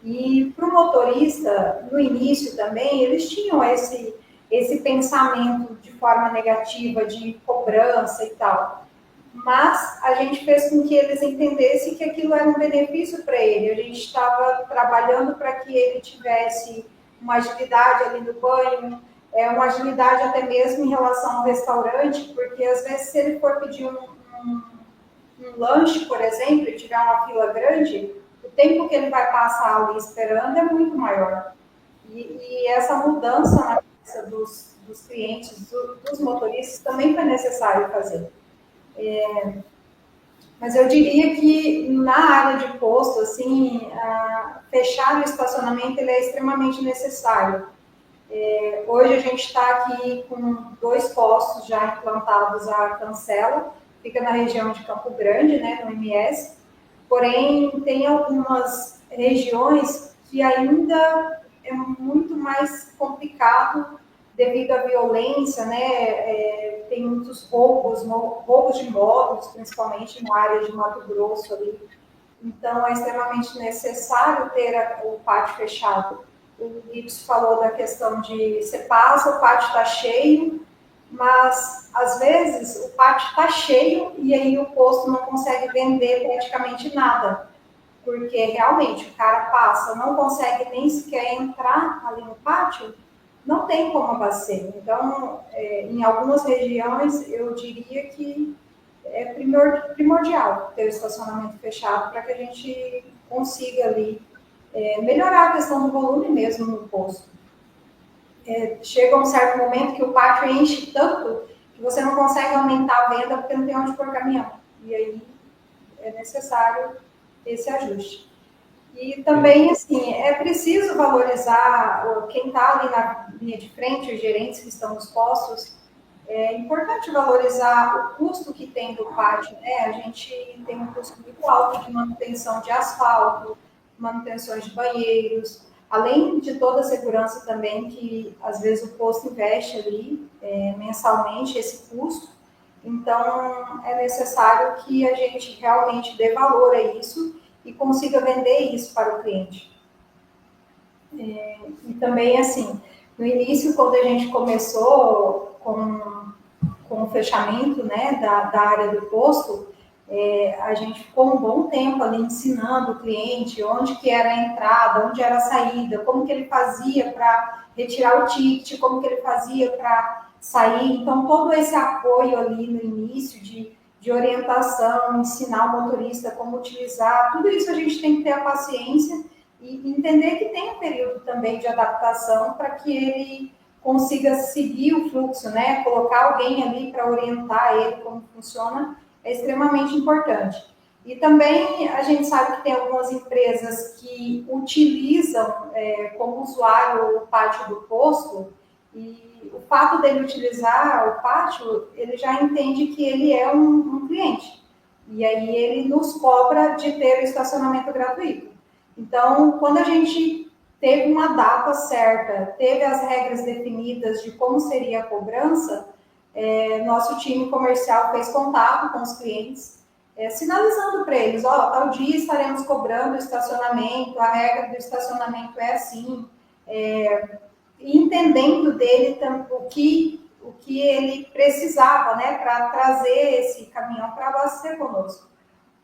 E para o motorista, no início também, eles tinham esse pensamento de forma negativa, de cobrança e tal. Mas a gente fez com que eles entendessem que aquilo era um benefício para ele. A gente estava trabalhando para que ele tivesse uma agilidade ali no banho, uma agilidade até mesmo em relação ao restaurante, porque às vezes se ele for pedir um lanche, por exemplo, e tiver uma fila grande, o tempo que ele vai passar ali esperando é muito maior. E essa mudança na cabeça dos clientes, dos motoristas, também foi necessário fazer. Mas eu diria que na área de posto, assim, fechar o estacionamento ele é extremamente necessário. Hoje a gente está aqui com 2 postos já implantados à cancela, fica na região de Campo Grande, né, no MS, porém tem algumas regiões que ainda é muito mais complicado devido à violência, né, tem muitos roubos de móveis, principalmente na área de Mato Grosso ali. Então, é extremamente necessário ter o pátio fechado. O Gibson falou da questão de você passa, o pátio está cheio, mas às vezes o pátio está cheio e aí o posto não consegue vender praticamente nada, porque realmente o cara passa, não consegue nem sequer entrar ali no pátio, não tem como abastecer. Então, em algumas regiões, eu diria que é primordial ter o estacionamento fechado para que a gente consiga ali melhorar a questão do volume mesmo no posto. Chega um certo momento que o pátio enche tanto que você não consegue aumentar a venda porque não tem onde pôr caminhão. E aí é necessário esse ajuste. E também, assim, é preciso valorizar quem está ali na linha de frente, os gerentes que estão nos postos. É importante valorizar o custo que tem do pátio, né? A gente tem um custo muito alto de manutenção de asfalto, manutenções de banheiros, além de toda a segurança também que, às vezes, o posto investe ali mensalmente esse custo. Então, é necessário que a gente realmente dê valor a isso e consiga vender isso para o cliente. E também, assim, no início, quando a gente começou com o fechamento, né, da área do posto, a gente ficou um bom tempo ali ensinando o cliente onde que era a entrada, onde era a saída, como que ele fazia para retirar o ticket, como que ele fazia para sair. Então, todo esse apoio ali no início de orientação, ensinar o motorista como utilizar, tudo isso a gente tem que ter a paciência e entender que tem um período também de adaptação para que ele consiga seguir o fluxo, né? Colocar alguém ali para orientar ele como funciona é extremamente importante. E também a gente sabe que tem algumas empresas que utilizam como usuário o pátio do posto e o fato dele utilizar o pátio, ele já entende que ele é um cliente. E aí ele nos cobra de ter o estacionamento gratuito. Então, quando a gente teve uma data certa, teve as regras definidas de como seria a cobrança, nosso time comercial fez contato com os clientes, sinalizando para eles, tal dia estaremos cobrando o estacionamento, a regra do estacionamento é assim, entendendo dele o que ele precisava, né, para trazer esse caminhão para abastecer conosco.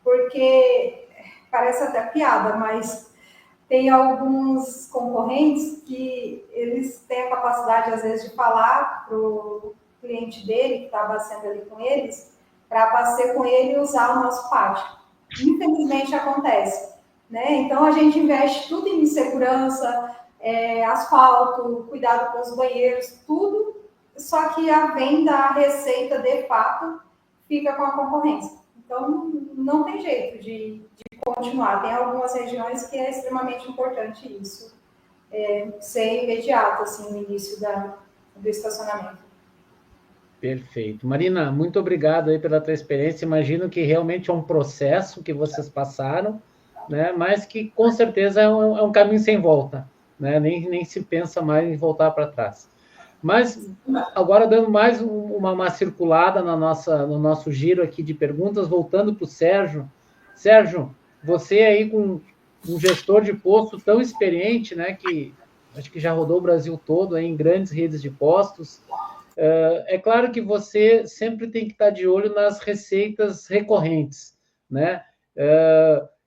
Porque parece até piada, mas tem alguns concorrentes que eles têm a capacidade, às vezes, de falar para o cliente dele, que está abastecendo ali com eles, para abastecer com ele e usar o nosso pátio. Infelizmente, acontece. Né? Então, a gente investe tudo em segurança, asfalto, cuidado com os banheiros, tudo, só que a venda, a receita, de fato, fica com a concorrência. Então, não tem jeito de continuar. Tem algumas regiões que é extremamente importante isso, ser imediato, assim, no início do estacionamento. Perfeito. Marina, muito obrigado aí pela tua experiência. Imagino que realmente é um processo que vocês passaram, né? Mas que com certeza é um caminho sem volta, né? Nem se pensa mais em voltar para trás. Mas agora dando mais uma circulada no nosso giro aqui de perguntas, voltando para o Sérgio. Sérgio, você aí com um gestor de posto tão experiente, né? Que acho que já rodou o Brasil todo aí em grandes redes de postos. É claro que você sempre tem que estar de olho nas receitas recorrentes, né?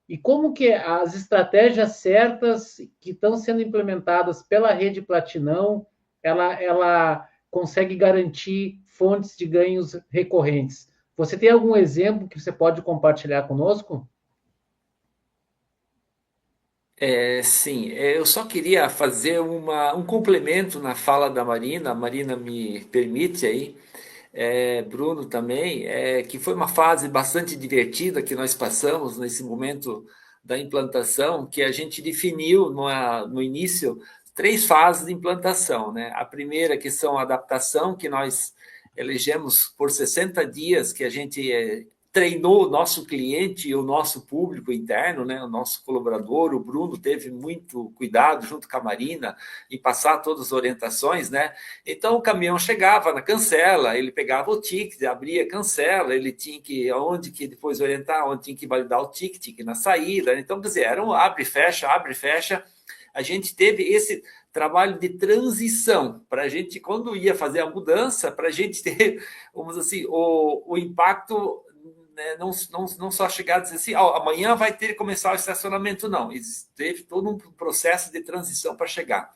E como que as estratégias certas que estão sendo implementadas pela rede Platinão, ela consegue garantir fontes de ganhos recorrentes? Você tem algum exemplo que você pode compartilhar conosco? Sim, eu só queria fazer um complemento na fala da Marina. A Marina me permite aí, Bruno também, que foi uma fase bastante divertida que nós passamos nesse momento da implantação, que a gente definiu no início 3 fases de implantação, né? A primeira, que são a adaptação, que nós elegemos por 60 dias, que a gente treinou o nosso cliente e o nosso público interno, né? O nosso colaborador, o Bruno, teve muito cuidado junto com a Marina em passar todas as orientações, né? Então o caminhão chegava na cancela, ele pegava o ticket, abria a cancela, ele tinha que onde que depois orientar, onde tinha que validar o ticket na saída. Então, quer dizer, era um abre e fecha, abre e fecha. A gente teve esse trabalho de transição para a gente, quando ia fazer a mudança, para a gente ter, vamos assim, o impacto, né, não só chegar a dizer assim, amanhã vai ter que começar o estacionamento, não. Teve todo um processo de transição para chegar.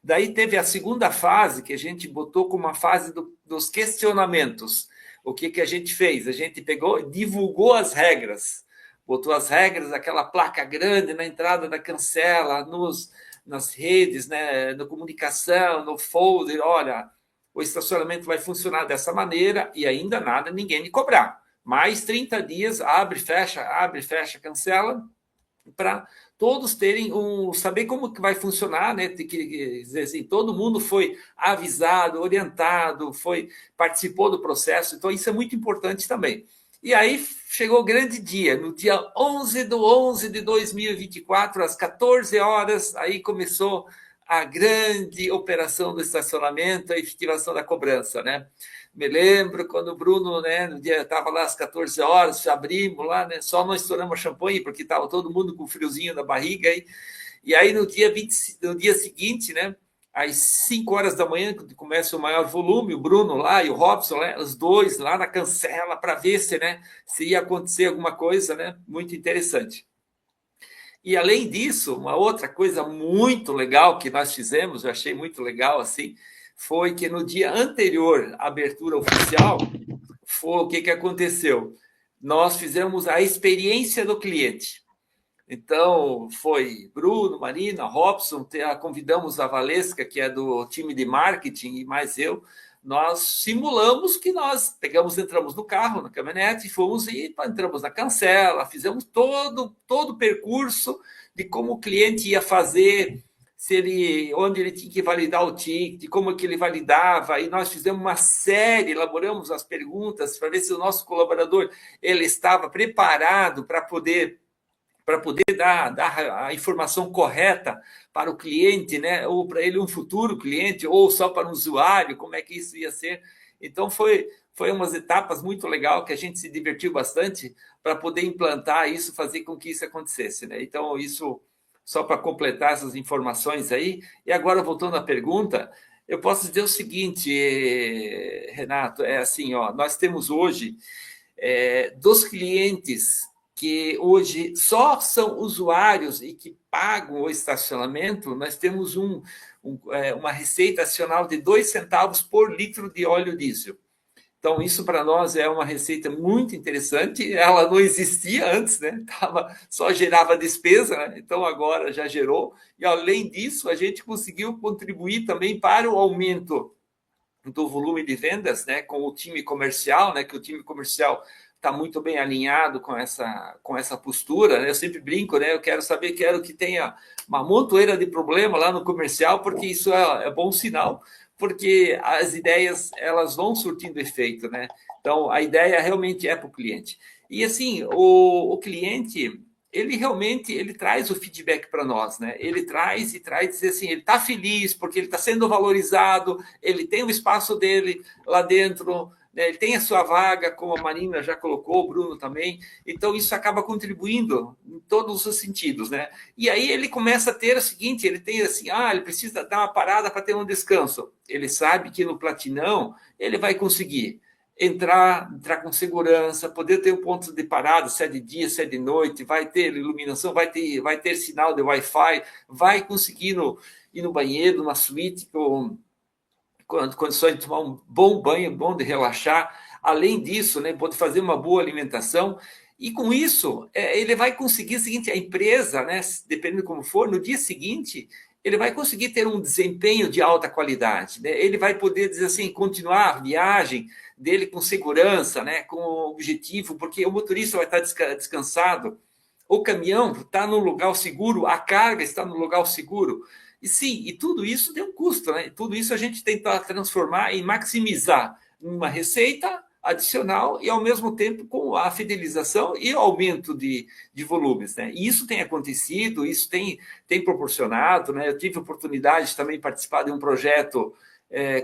Daí teve a segunda fase, que a gente botou como a fase dos questionamentos. O que a gente fez? A gente pegou, divulgou as regras, botou as regras, aquela placa grande na entrada da cancela, nas redes, né, na comunicação, no folder, olha, o estacionamento vai funcionar dessa maneira e ainda nada, ninguém me cobrar. Mais 30 dias, abre, fecha, cancela, para todos terem saber como que vai funcionar, né? Dizer assim, todo mundo foi avisado, orientado, participou do processo, então isso é muito importante também. E aí chegou o grande dia, no dia 11/11 de 2024, às 14 horas, aí começou a grande operação do estacionamento, a efetivação da cobrança, né? Me lembro quando o Bruno, né, no dia estava lá às 14 horas, abrimos lá, né, só nós estouramos champanhe, porque estava todo mundo com friozinho na barriga. E aí no dia seguinte, né, às 5 horas da manhã, quando começa o maior volume, o Bruno lá e o Robson, né, os dois lá na cancela para ver se ia acontecer alguma coisa, né, muito interessante. E além disso, uma outra coisa muito legal que nós fizemos, eu achei muito legal assim, foi que no dia anterior à abertura oficial, o que aconteceu? Nós fizemos a experiência do cliente. Então, foi Bruno, Marina, Robson, convidamos a Valesca, que é do time de marketing, e mais eu. Nós simulamos que nós entramos no carro, na caminhonete, e entramos na cancela, fizemos todo o percurso de como o cliente ia fazer, onde ele tinha que validar o ticket, como que ele validava, e nós fizemos uma série, elaboramos as perguntas para ver se o nosso colaborador ele estava preparado para poder dar a informação correta para o cliente, né? Ou para ele um futuro cliente, ou só para um usuário, como é que isso ia ser. Então, foi umas etapas muito legal que a gente se divertiu bastante para poder implantar isso, fazer com que isso acontecesse, né? Então, isso só para completar essas informações aí. E agora, voltando à pergunta, eu posso dizer o seguinte, Renato, assim, nós temos hoje dos clientes que hoje só são usuários e que pagam o estacionamento, nós temos uma receita adicional de 2 centavos por litro de óleo diesel. Então, isso para nós é uma receita muito interessante. Ela não existia antes, né? Só gerava despesa, né? Então agora já gerou. E além disso, a gente conseguiu contribuir também para o aumento do volume de vendas, né? Com o time comercial, né? Que o time comercial está muito bem alinhado com essa postura, né? Eu sempre brinco, né? Eu quero que tenha uma montoeira de problema lá no comercial, porque isso é bom sinal, porque as ideias elas vão surtindo efeito, né? Então, a ideia realmente é para o cliente. E, assim, o cliente, ele realmente ele traz o feedback para nós, né? Ele traz e traz, dizer assim, ele está feliz porque ele está sendo valorizado, ele tem o espaço dele lá dentro, né? Ele tem a sua vaga, como a Marina já colocou, o Bruno também. Então, isso acaba contribuindo em todos os sentidos, né? E aí ele começa a ter o seguinte, ele tem assim, ele precisa dar uma parada para ter um descanso. Ele sabe que no Platinão ele vai conseguir entrar com segurança, poder ter um ponto de parada, se é de dia, se é de noite, vai ter iluminação, vai ter sinal de Wi-Fi, vai conseguir ir no banheiro, numa suíte, com condições de tomar um bom banho, bom de relaxar. Além disso, né, pode fazer uma boa alimentação. E com isso, ele vai conseguir o seguinte, a empresa, né, dependendo de como for, no dia seguinte, ele vai conseguir ter um desempenho de alta qualidade, né? Ele vai poder, dizer assim, continuar a viagem dele com segurança, né? Com objetivo, porque o motorista vai estar descansado, o caminhão está no lugar seguro, a carga está no lugar seguro. E sim, e tudo isso tem um custo, né? Tudo isso a gente tenta transformar e maximizar uma receita adicional e, ao mesmo tempo, com a fidelização e o aumento de volumes, né? E isso tem acontecido, isso tem proporcionado, né? Eu tive a oportunidade de também participar de um projeto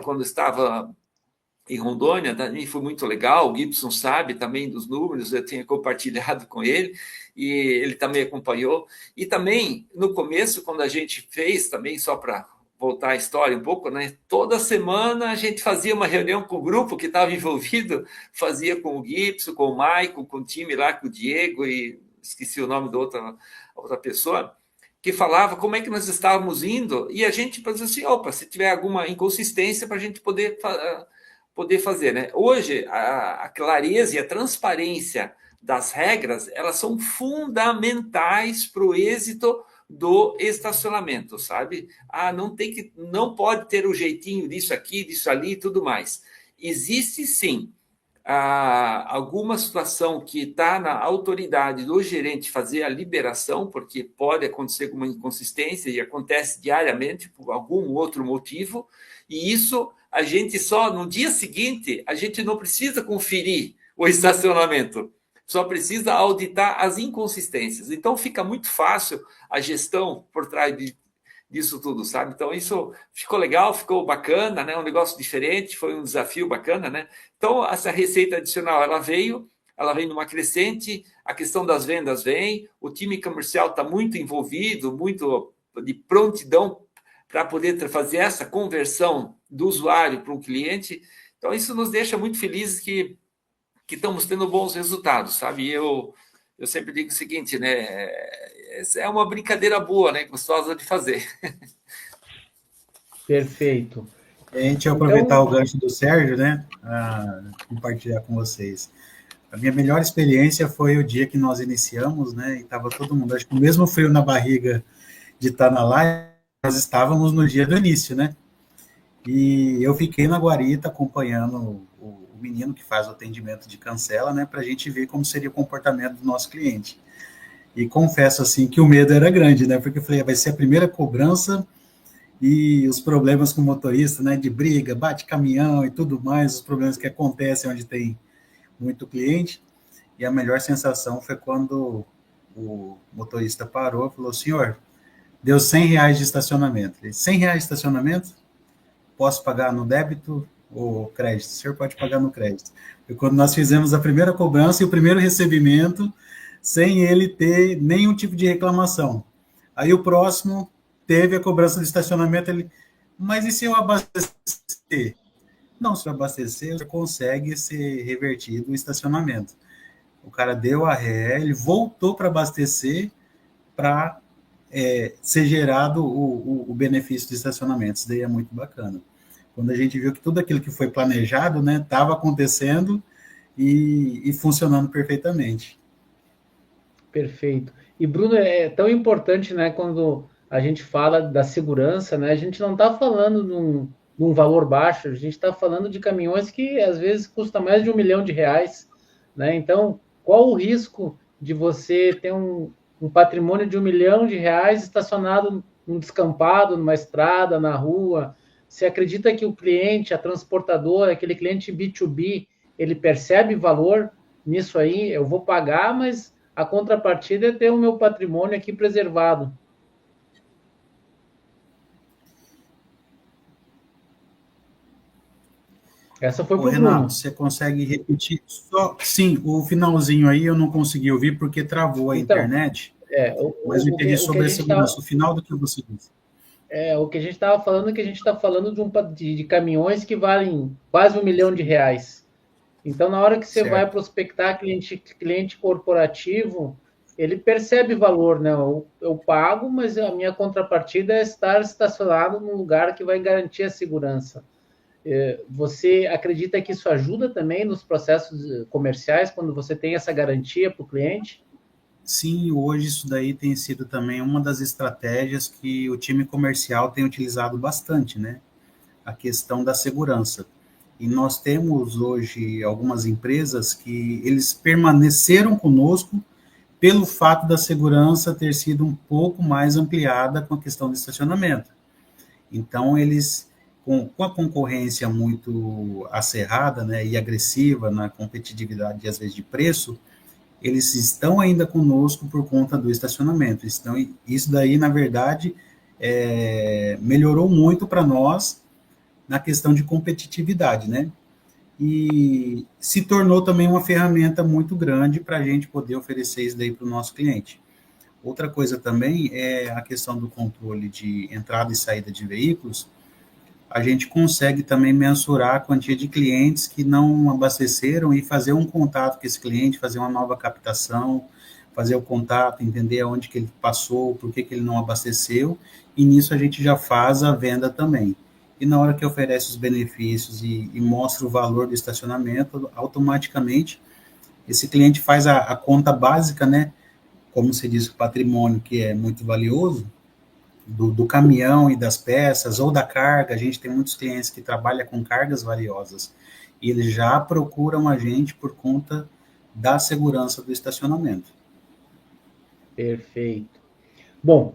quando estava em Rondônia, também foi muito legal, o Gibson sabe também dos números, eu tinha compartilhado com ele, e ele também acompanhou. E também, no começo, quando a gente fez, também só para voltar à história um pouco, né? Toda semana a gente fazia uma reunião com o grupo que estava envolvido, fazia com o Gibson, com o Maicon, com o time lá, com o Diego, e esqueci o nome da outra pessoa, que falava como é que nós estávamos indo, e a gente pensou assim, opa, se tiver alguma inconsistência para a gente poder fazer, né? Hoje, a clareza e a transparência das regras, elas são fundamentais para o êxito do estacionamento, sabe? Não pode ter o jeitinho disso aqui, disso ali e tudo mais. Existe, sim, alguma situação que está na autoridade do gerente fazer a liberação, porque pode acontecer alguma inconsistência e acontece diariamente por algum outro motivo, e isso a gente só, no dia seguinte, a gente não precisa conferir o estacionamento, só precisa auditar as inconsistências. Então, fica muito fácil a gestão por trás disso tudo, sabe? Então, isso ficou legal, ficou bacana, né? Um negócio diferente, foi um desafio bacana, né? Então, essa receita adicional, ela veio numa crescente, a questão das vendas vem, o time comercial está muito envolvido, muito de prontidão para poder fazer essa conversão do usuário para um cliente. Então, isso nos deixa muito felizes que estamos tendo bons resultados, sabe? E eu sempre digo o seguinte, né? É uma brincadeira boa, né? Gostosa de fazer. Perfeito. A gente aproveitar o gancho do Sérgio, né? Compartilhar com vocês. A minha melhor experiência foi o dia que nós iniciamos, né? E estava todo mundo, acho que o mesmo frio na barriga de estar na live, nós estávamos no dia do início, né? E eu fiquei na guarita acompanhando o menino que faz o atendimento de cancela, né? Para a gente ver como seria o comportamento do nosso cliente. E confesso, assim, que o medo era grande, né? Porque eu falei, vai ser a primeira cobrança e os problemas com o motorista, né? De briga, bate caminhão e tudo mais, os problemas que acontecem onde tem muito cliente. E a melhor sensação foi quando o motorista parou e falou, senhor, deu R$100 de estacionamento. Falei, R$100 de estacionamento? Posso pagar no débito ou crédito? O senhor pode pagar no crédito. Foi quando nós fizemos a primeira cobrança e o primeiro recebimento, sem ele ter nenhum tipo de reclamação. Aí o próximo teve a cobrança de estacionamento, mas e se eu abastecer? Não, se eu abastecer, você consegue ser revertido o estacionamento. O cara deu a ré, ele voltou para abastecer para ser gerado o benefício de estacionamento. Isso daí é muito bacana. Quando a gente viu que tudo aquilo que foi planejado, né, estava acontecendo e funcionando perfeitamente. Perfeito. E, Bruno, é tão importante, né, quando a gente fala da segurança, né, a gente não está falando de um valor baixo, a gente está falando de caminhões que, às vezes, custam mais de R$1 milhão, né? Então, qual o risco de você ter um patrimônio de R$1 milhão estacionado num descampado, numa estrada, na rua, Você acredita que o cliente, a transportadora, aquele cliente B2B, ele percebe valor nisso aí? Eu vou pagar, mas a contrapartida é ter o meu patrimônio aqui preservado. Essa foi Ô, para o Renato, Bruno. você consegue repetir só? Sim, o finalzinho aí eu não consegui ouvir porque travou a Então, internet, é, mas eu entendi o que a sobre a gente está segurança. O final do que você disse. o que a gente estava falando é que a gente está falando de caminhões que valem quase R$ 1 milhão. Então, na hora que você vai Certo. prospectar cliente corporativo, ele percebe valor, né? Eu pago, mas a minha contrapartida é estar estacionado num lugar que vai garantir a segurança. Você acredita que isso ajuda também nos processos comerciais, quando você tem essa garantia para o cliente? Sim, hoje isso daí tem sido também uma das estratégias que o time comercial tem utilizado bastante, né? A questão da segurança. E nós temos hoje algumas empresas que eles permaneceram conosco pelo fato da segurança ter sido um pouco mais ampliada com a questão do estacionamento. Então, eles, com a concorrência muito acirrada, né, e agressiva na competitividade, às vezes, de preço, eles estão ainda conosco por conta do estacionamento. Então, isso daí, na verdade, melhorou muito para nós na questão de competitividade, né? E se tornou também uma ferramenta muito grande para a gente poder oferecer isso daí para o nosso cliente. Outra coisa também é a questão do controle de entrada e saída de veículos. A gente consegue também mensurar a quantia de clientes que não abasteceram e fazer um contato com esse cliente, fazer uma nova captação, fazer o contato, entender aonde que ele passou, por que ele não abasteceu, e nisso a gente já faz a venda também. E na hora que oferece os benefícios e mostra o valor do estacionamento, automaticamente esse cliente faz a conta básica, né? Como se diz, o patrimônio que é muito valioso, do caminhão e das peças, ou da carga. A gente tem muitos clientes que trabalham com cargas valiosas, e eles já procuram a gente por conta da segurança do estacionamento. Perfeito. Bom,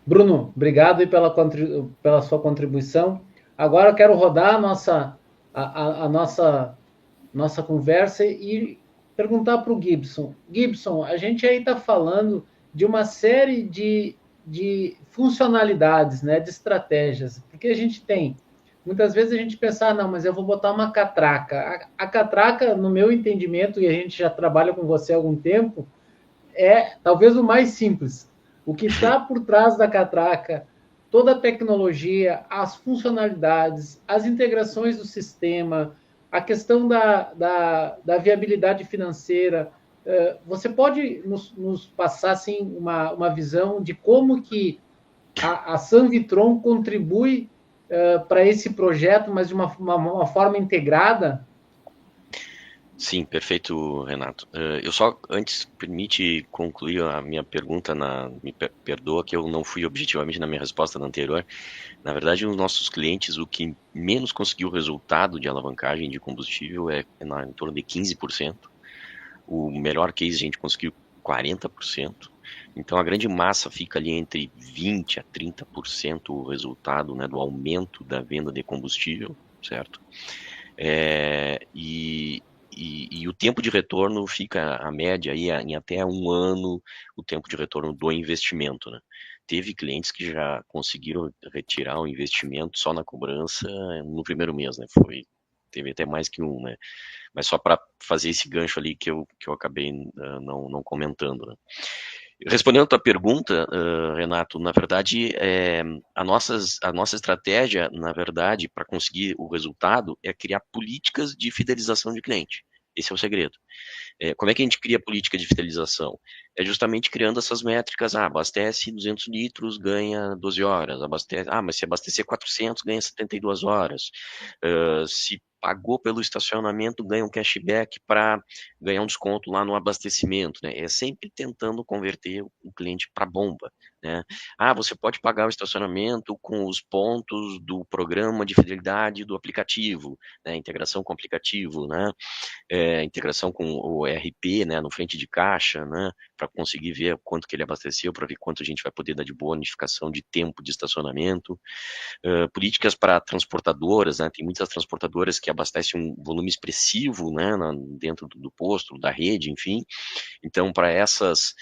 Bruno, obrigado aí pela sua contribuição. Agora eu quero rodar a nossa conversa e perguntar para o Gibson. Gibson, a gente aí está falando de uma série de funcionalidades, né, de estratégias, porque a gente tem, muitas vezes a gente pensa, não, mas eu vou botar uma catraca. A catraca, no meu entendimento, e a gente já trabalha com você há algum tempo, é talvez o mais simples. O que está por trás da catraca, toda a tecnologia, as funcionalidades, as integrações do sistema, a questão da viabilidade financeira. Você pode nos passar assim, uma visão de como que a Sanvitron contribui para esse projeto, mas de uma forma integrada? Sim, perfeito, Renato. Eu só, antes, permite concluir a minha pergunta, me perdoa que eu não fui objetivamente na minha resposta na anterior. Na verdade, os nossos clientes, o que menos conseguiu resultado de alavancagem de combustível é em torno de 15%. O melhor case a gente conseguiu 40%. Então, a grande massa fica ali entre 20% a 30% o resultado, né, do aumento da venda de combustível, certo? E o tempo de retorno fica, a média, aí, em até um ano, o tempo de retorno do investimento, né? Teve clientes que já conseguiram retirar o investimento só na cobrança no primeiro mês, né? Teve até mais que um, né? Mas só para fazer esse gancho ali que eu acabei não comentando, né? Respondendo a tua pergunta, Renato, na verdade, a nossa estratégia, na verdade, para conseguir o resultado é criar políticas de fidelização de cliente. Esse é o segredo. Como é que a gente cria política de fidelização? É justamente criando essas métricas. Abastece 200 litros, ganha 12 horas. Mas se abastecer 400, ganha 72 horas. Se pagou pelo estacionamento, ganha um cashback para ganhar um desconto lá no abastecimento, né? É sempre tentando converter o cliente para bomba, né? Você pode pagar o estacionamento com os pontos do programa de fidelidade do aplicativo, né? Integração com o aplicativo, né? Integração com o ERP, né, no frente de caixa, né, para conseguir ver quanto que ele abasteceu, para ver quanto a gente vai poder dar de bonificação de tempo de estacionamento. Políticas para transportadoras, né? Tem muitas transportadoras que abastecem um volume expressivo, né, dentro do posto, da rede, enfim. Então, para essas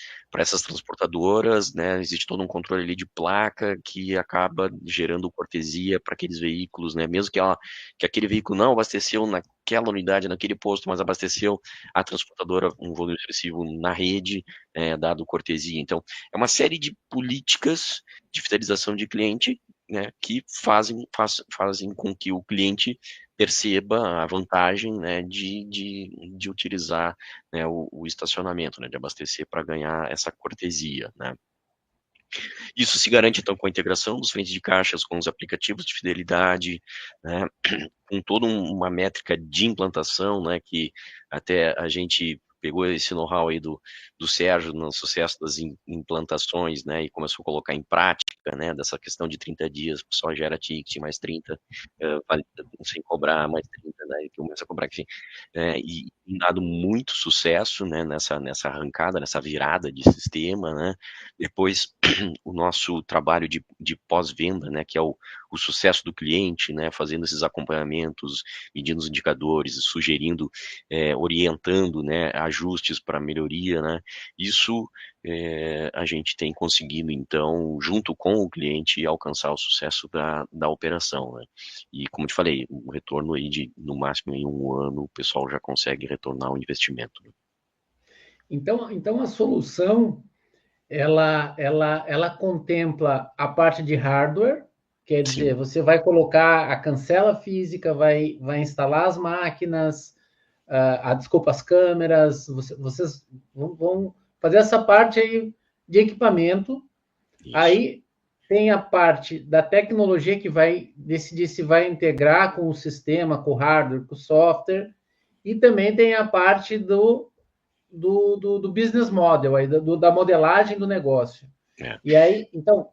transportadoras, né, existe todo um controle ali de placa que acaba gerando cortesia para aqueles veículos, né, mesmo que aquele veículo não abasteceu naquela unidade, naquele posto, mas abasteceu a transportadora um volume expressivo na rede, dado cortesia. Então, é uma série de políticas de fidelização de cliente, né, que fazem com que o cliente perceba a vantagem, né, de utilizar, né, o estacionamento, né, de abastecer para ganhar essa cortesia, né. Isso se garante, então, com a integração dos frentes de caixas com os aplicativos de fidelidade, né, com toda uma métrica de implantação, né, que até a gente pegou esse know-how aí do Sérgio no sucesso das implantações, né, e começou a colocar em prática, né, dessa questão de 30 dias, só gera ticket, mais 30, sem cobrar, mais 30, né, e começa a cobrar, enfim, e dado muito sucesso, né, nessa arrancada, nessa virada de sistema, né, depois o nosso trabalho de pós-venda, né, que é o sucesso do cliente, né, fazendo esses acompanhamentos, medindo os indicadores, sugerindo, orientando, né, ajustes para melhoria, né, isso a gente tem conseguido, então, junto com o cliente, alcançar o sucesso da operação, né, e como te falei, um retorno aí de, no máximo, em 1 ano, o pessoal já consegue retornar o investimento. Né? Então a solução ela contempla a parte de hardware, quer dizer, Sim. você vai colocar a cancela física, vai instalar as máquinas, desculpa, as câmeras, vocês vão fazer essa parte aí de equipamento. Isso. Aí tem a parte da tecnologia que vai decidir se vai integrar com o sistema, com o hardware, com o software, e também tem a parte do business model, aí, da modelagem do negócio. E aí, então,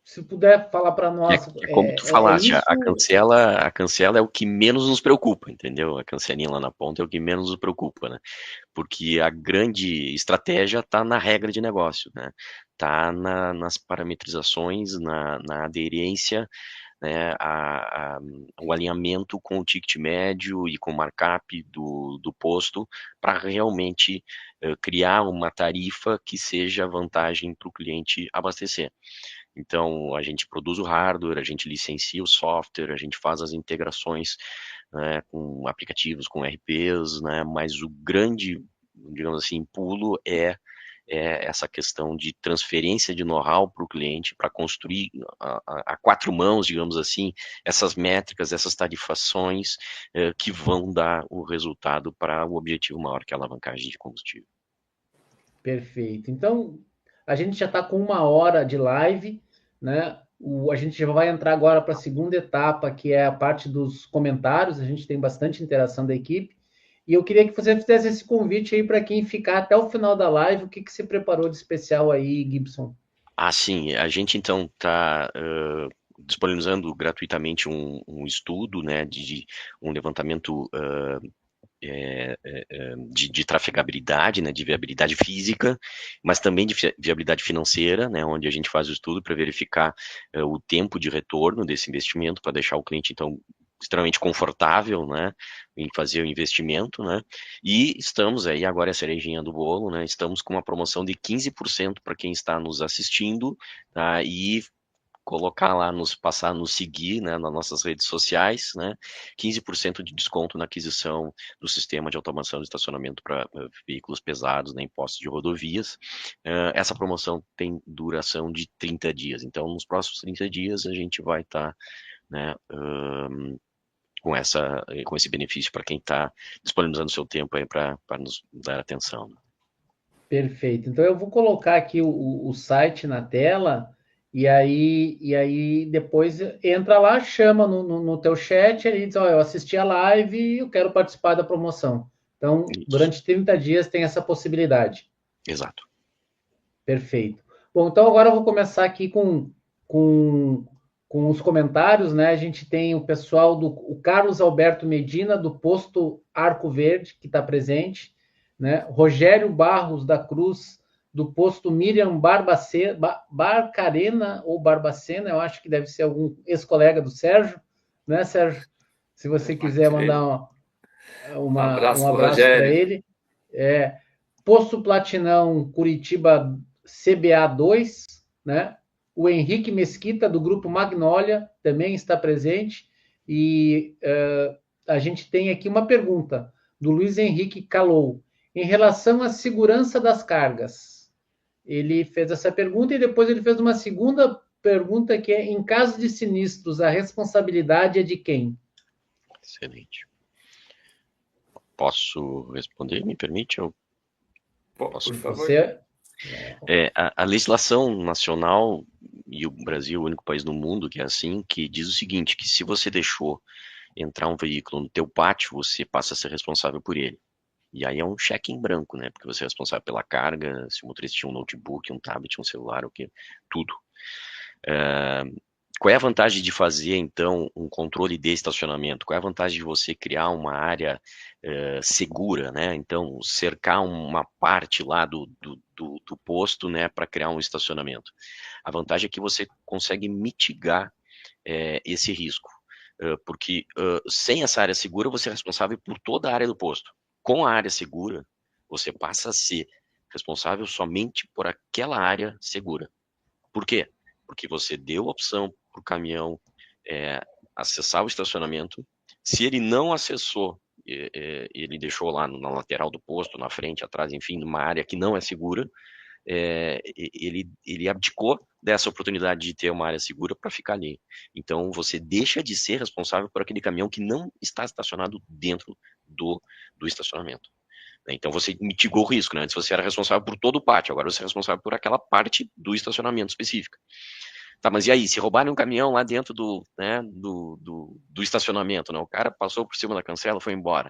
se puder falar para nós... Como tu falaste, isso... a cancela é o que menos nos preocupa, entendeu? A cancelinha lá na ponta é o que menos nos preocupa, né? Porque a grande estratégia está na regra de negócio, né? Está nas parametrizações, na aderência, né, o alinhamento com o ticket médio e com o markup do posto para realmente criar uma tarifa que seja vantagem para o cliente abastecer. Então, a gente produz o hardware, a gente licencia o software, a gente faz as integrações, né, com aplicativos, com RPs, né, mas o grande, digamos assim, pulo é essa questão de transferência de know-how para o cliente, para construir a 4 mãos, digamos assim, essas métricas, essas tarifações que vão dar o resultado para o objetivo maior, que é a alavancagem de combustível. Perfeito. Então, a gente já está com 1 hora de live, né? A gente já vai entrar agora para a segunda etapa, que é a parte dos comentários. A gente tem bastante interação da equipe. E eu queria que você fizesse esse convite aí para quem ficar até o final da live. O que você preparou de especial aí, Gibson? Sim. A gente, então, está disponibilizando gratuitamente um estudo, né, de um levantamento de trafegabilidade, né, de viabilidade física, mas também de viabilidade financeira, né, onde a gente faz o estudo para verificar o tempo de retorno desse investimento, para deixar o cliente, então, extremamente confortável, né, em fazer o investimento, né, e estamos aí, agora é a cerejinha do bolo, né, estamos com uma promoção de 15% para quem está nos assistindo, tá, e colocar lá, passar a nos seguir, né, nas nossas redes sociais, né, 15% de desconto na aquisição do sistema de automação de estacionamento para veículos pesados, né, em postos de rodovias. Essa promoção tem duração de 30 dias, então nos próximos 30 dias a gente vai estar, né, com esse benefício para quem está disponibilizando seu tempo aí para nos dar atenção. Perfeito. Então eu vou colocar aqui o site na tela. E aí depois entra lá, chama no teu chat e diz, eu assisti a live e eu quero participar da promoção. Então, durante 30 dias tem essa possibilidade. Exato. Perfeito. Bom, então agora eu vou começar aqui com os comentários, né? A gente tem o pessoal o Carlos Alberto Medina, do Posto Arco Verde, que está presente, né? Rogério Barros da Cruz, do posto Miriam Barcarena ou Barbacena, eu acho que deve ser algum ex-colega do Sérgio, né, Sérgio? Se você quiser mandar um abraço um abraço para ele. Posto Platinão Curitiba CBA 2, né? O Henrique Mesquita, do Grupo Magnólia, também está presente. E a gente tem aqui uma pergunta do Luiz Henrique Calou, em relação à segurança das cargas. Ele fez essa pergunta e depois ele fez uma segunda pergunta que é: em caso de sinistros, a responsabilidade é de quem? Excelente. Posso responder? Me permite? Por favor. Você... A legislação nacional, e o Brasil é o único país no mundo que é assim, que diz o seguinte, que se você deixou entrar um veículo no teu pátio, você passa a ser responsável por ele. E aí é um cheque em branco, né? Porque você é responsável pela carga, se o motorista tinha um notebook, um tablet, um celular, o que, tudo. Qual é a vantagem de fazer, então, um controle de estacionamento? Qual é a vantagem de você criar uma área segura, né? Então, cercar uma parte lá do posto, né, para criar um estacionamento. A vantagem é que você consegue mitigar esse risco, porque sem essa área segura, você é responsável por toda a área do posto. Com a área segura, você passa a ser responsável somente por aquela área segura. Por quê? Porque você deu a opção para o caminhão acessar o estacionamento. Se ele não acessou, ele deixou lá na lateral do posto, na frente, atrás, enfim, numa área que não é segura, ele abdicou dessa oportunidade de ter uma área segura para ficar ali. Então, você deixa de ser responsável por aquele caminhão que não está estacionado dentro do estacionamento. Então, você mitigou o risco, né? Antes você era responsável por todo o pátio, agora você é responsável por aquela parte do estacionamento específica. Tá, mas e aí, se roubarem um caminhão lá dentro do estacionamento, né? O cara passou por cima da cancela, foi embora.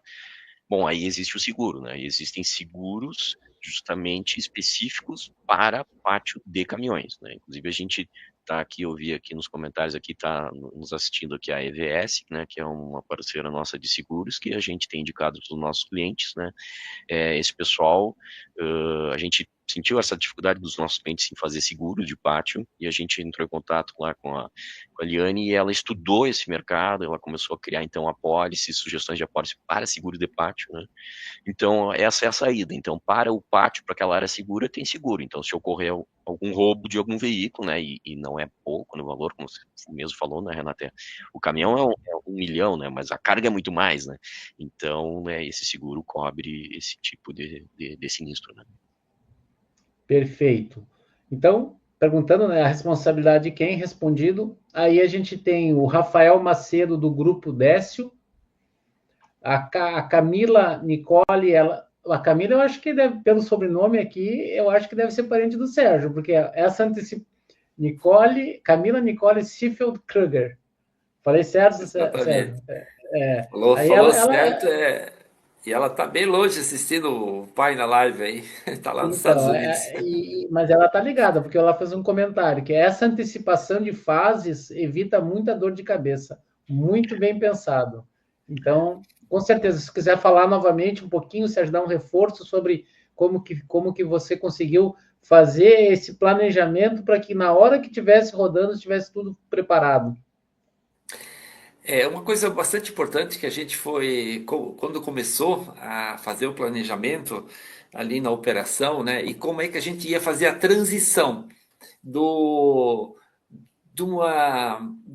Bom, aí existe o seguro, né? E existem seguros justamente específicos para pátio de caminhões, né? Inclusive a gente tá aqui, eu vi aqui nos comentários aqui, tá nos assistindo aqui a EVS, né? Que é uma parceira nossa de seguros que a gente tem indicado para os nossos clientes, né? Esse pessoal, a gente sentiu essa dificuldade dos nossos clientes em fazer seguro de pátio e a gente entrou em contato lá com a Liane e ela estudou esse mercado, ela começou a criar então apólice, sugestões de apólice para seguro de pátio, né? Então essa é a saída. Então para o pátio, para aquela área segura, tem seguro. Então se ocorrer algum roubo de algum veículo, né, e não é pouco no valor, como você mesmo falou, né, Renata? O caminhão é 1 milhão, né, mas a carga é muito mais, né? Então esse seguro cobre esse tipo de sinistro, né? Perfeito. Então, perguntando, né, a responsabilidade de quem? Respondido. Aí a gente tem o Rafael Macedo, do Grupo Décio, a Camila Nicole, a Camila, eu acho que deve, pelo sobrenome aqui, eu acho que deve ser parente do Sérgio, porque essa Camila Nicole Sheffield Kruger. Falei certo, Sérgio? Falou certo, e ela tá bem longe assistindo o pai na live aí, tá lá nos Estados Unidos. Mas ela tá ligada, porque ela fez um comentário, que essa antecipação de fases evita muita dor de cabeça. Muito bem pensado. Então, com certeza, se quiser falar novamente um pouquinho, Sérgio, dar um reforço sobre como que você conseguiu fazer esse planejamento para que na hora que estivesse rodando, estivesse tudo preparado. Uma coisa bastante importante que a gente quando começou a fazer o planejamento ali na operação, né, e como é que a gente ia fazer a transição do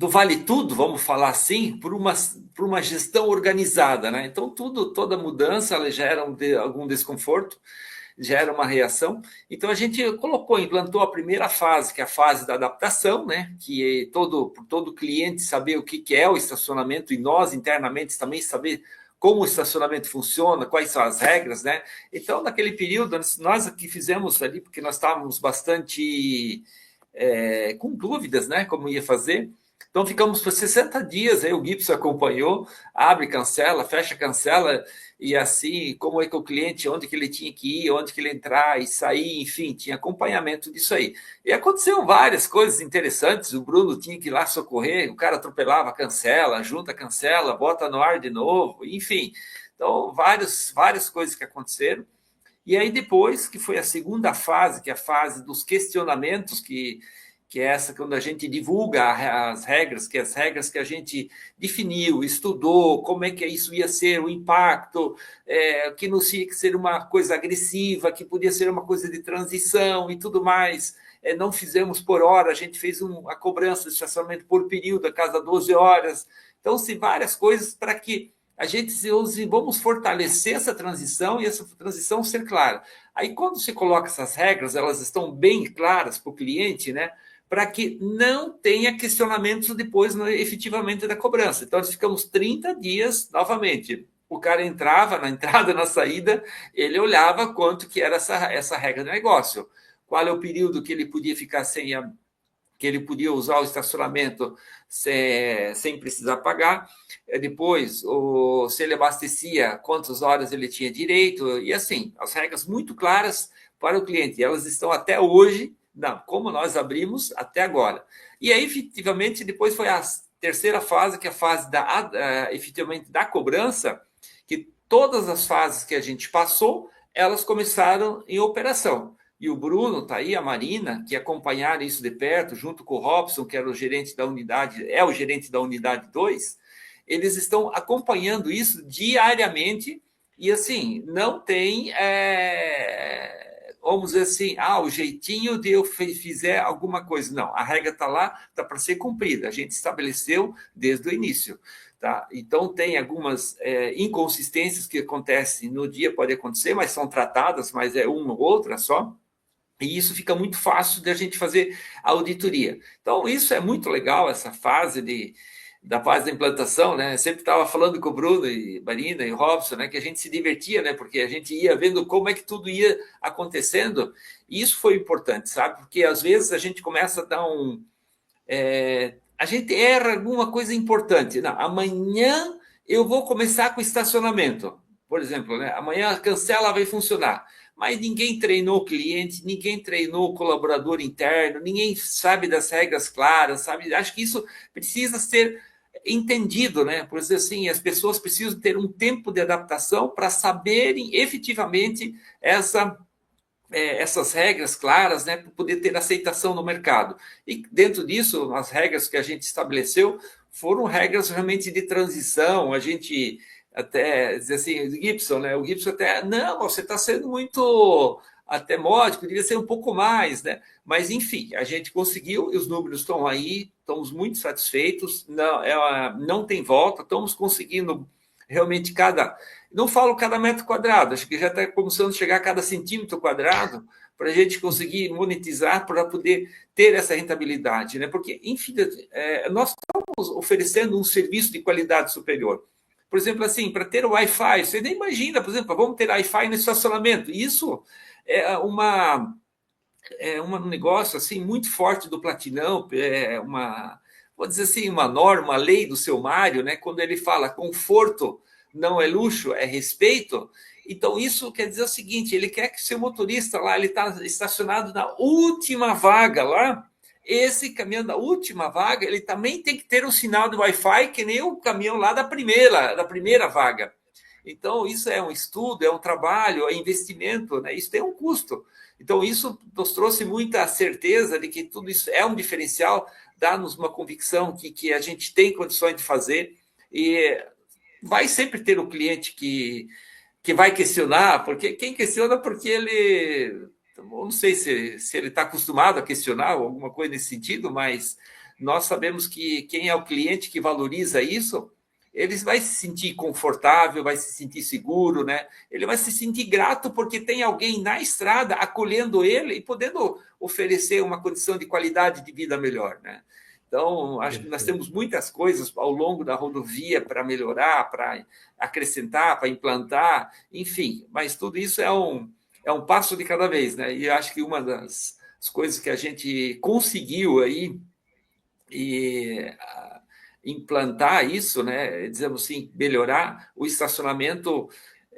vale tudo, vamos falar assim, por uma gestão organizada, né? Então toda mudança ela gera algum desconforto, gera uma reação. Então a gente implantou a primeira fase, que é a fase da adaptação, né? Que é todo cliente saber o que é o estacionamento e nós internamente também saber como o estacionamento funciona, quais são as regras, né? Então naquele período nós aqui fizemos ali, porque nós estávamos bastante com dúvidas, né? Como ia fazer. Então ficamos por 60 dias, aí o Gibson acompanhou, abre, cancela, fecha, cancela, e assim, como é que o cliente, onde que ele tinha que ir, onde que ele entrar e sair, enfim, tinha acompanhamento disso aí. E aconteceu várias coisas interessantes, o Bruno tinha que ir lá socorrer, o cara atropelava, cancela, junta, cancela, bota no ar de novo, enfim. Então, várias coisas que aconteceram. E aí depois, que foi a segunda fase, que é a fase dos questionamentos, que é essa quando a gente divulga as regras, que é as regras que a gente definiu, estudou, como é que isso ia ser, o impacto, que não tinha que ser uma coisa agressiva, que podia ser uma coisa de transição e tudo mais. Não fizemos por hora, a gente fez a cobrança de estacionamento por período, a cada 12 horas. Então, sim, várias coisas para que a gente vamos fortalecer essa transição e essa transição ser clara. Aí, quando você coloca essas regras, elas estão bem claras para o cliente, né? Para que não tenha questionamentos depois, efetivamente, da cobrança. Então, nós ficamos 30 dias, novamente. O cara entrava na entrada, na saída, ele olhava quanto que era essa regra de negócio. Qual é o período que ele podia ficar que ele podia usar o estacionamento sem precisar pagar. Depois, se ele abastecia, quantas horas ele tinha direito. E assim, as regras muito claras para o cliente. E elas estão até hoje, como nós abrimos, até agora. E aí, efetivamente, depois foi a terceira fase, que é a fase efetivamente da cobrança, que todas as fases que a gente passou, elas começaram em operação. E o Bruno está aí, a Marina, que acompanharam isso de perto, junto com o Robson, que era o gerente da unidade, é o gerente da unidade 2, eles estão acompanhando isso diariamente e, assim, não tem, vamos dizer assim, o jeitinho de eu fizer alguma coisa. Não, a regra está lá, está para ser cumprida. A gente estabeleceu desde o início. Tá? Então, tem algumas inconsistências que acontecem no dia, pode acontecer, mas são tratadas, mas é uma ou outra só. E isso fica muito fácil de a gente fazer a auditoria. Então, isso é muito legal, essa fase da fase da implantação, né? Eu sempre estava falando com o Bruno e Marina e o Robson, né? Que a gente se divertia, né? Porque a gente ia vendo como é que tudo ia acontecendo. E isso foi importante, sabe? Porque às vezes a gente começa a dar a gente erra alguma coisa importante. Não, amanhã eu vou começar com estacionamento, por exemplo, né? Amanhã a cancela vai funcionar. Mas ninguém treinou o cliente, ninguém treinou o colaborador interno, ninguém sabe das regras claras, sabe? Acho que isso precisa ser entendido, né? Por dizer assim, as pessoas precisam ter um tempo de adaptação para saberem efetivamente essas regras claras, né? Para poder ter aceitação no mercado. E dentro disso, as regras que a gente estabeleceu foram regras realmente de transição. A gente até dizer assim, o Gibson, né? O Gibson até, não, você está sendo muito até módico, devia ser um pouco mais, né? Mas, enfim, a gente conseguiu e os números estão aí, estamos muito satisfeitos, não tem volta, estamos conseguindo realmente não falo cada metro quadrado, acho que já está começando a chegar a cada centímetro quadrado para a gente conseguir monetizar, para poder ter essa rentabilidade, né? Porque, enfim, nós estamos oferecendo um serviço de qualidade superior. Por exemplo, assim, para ter o Wi-Fi, você nem imagina, por exemplo, vamos ter Wi-Fi no estacionamento. Isso é um negócio assim muito forte do Platinão, vou dizer assim, uma norma, uma lei do seu Mário, né? Quando ele fala conforto não é luxo, é respeito. Então, isso quer dizer o seguinte, ele quer que seu motorista lá, ele está estacionado na última vaga lá, esse caminhão da última vaga, ele também tem que ter um sinal de Wi-Fi, que nem o caminhão lá da primeira vaga. Então, isso é um estudo, é um trabalho, é investimento, né? Isso tem um custo. Então, isso nos trouxe muita certeza de que tudo isso é um diferencial, dá-nos uma convicção que a gente tem condições de fazer, e vai sempre ter o cliente que vai questionar, porque quem questiona porque ele... Eu não sei se ele está acostumado a questionar ou alguma coisa nesse sentido, mas nós sabemos que quem é o cliente que valoriza isso, ele vai se sentir confortável, vai se sentir seguro, né? Ele vai se sentir grato porque tem alguém na estrada acolhendo ele e podendo oferecer uma condição de qualidade de vida melhor, né? Então, acho que nós temos muitas coisas ao longo da rodovia para melhorar, para acrescentar, para implantar, enfim, mas tudo isso é um passo de cada vez, né? E acho que uma das coisas que a gente conseguiu aí implantar isso, né? Dizemos assim, melhorar o estacionamento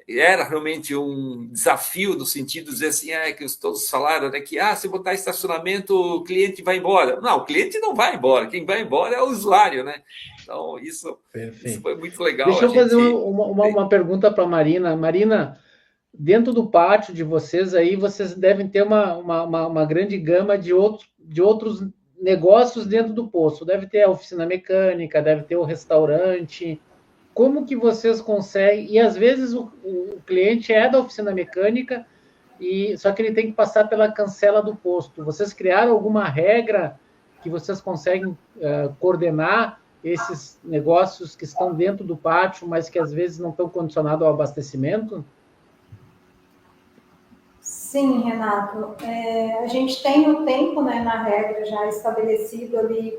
era realmente um desafio no sentido de dizer assim, que todos falaram, né, que se botar estacionamento o cliente vai embora. Não, o cliente não vai embora, quem vai embora é o usuário, né? Então, isso foi muito legal. Deixa eu fazer uma pergunta para a Marina. Marina, dentro do pátio de vocês aí, vocês devem ter uma grande gama de outros negócios dentro do posto. Deve ter a oficina mecânica, deve ter o restaurante. Como que vocês conseguem? E às vezes o cliente é da oficina mecânica, só que ele tem que passar pela cancela do posto. Vocês criaram alguma regra que vocês conseguem coordenar esses negócios que estão dentro do pátio, mas que às vezes não estão condicionados ao abastecimento? Sim, Renato. A gente tem o tempo, né, na regra já estabelecido ali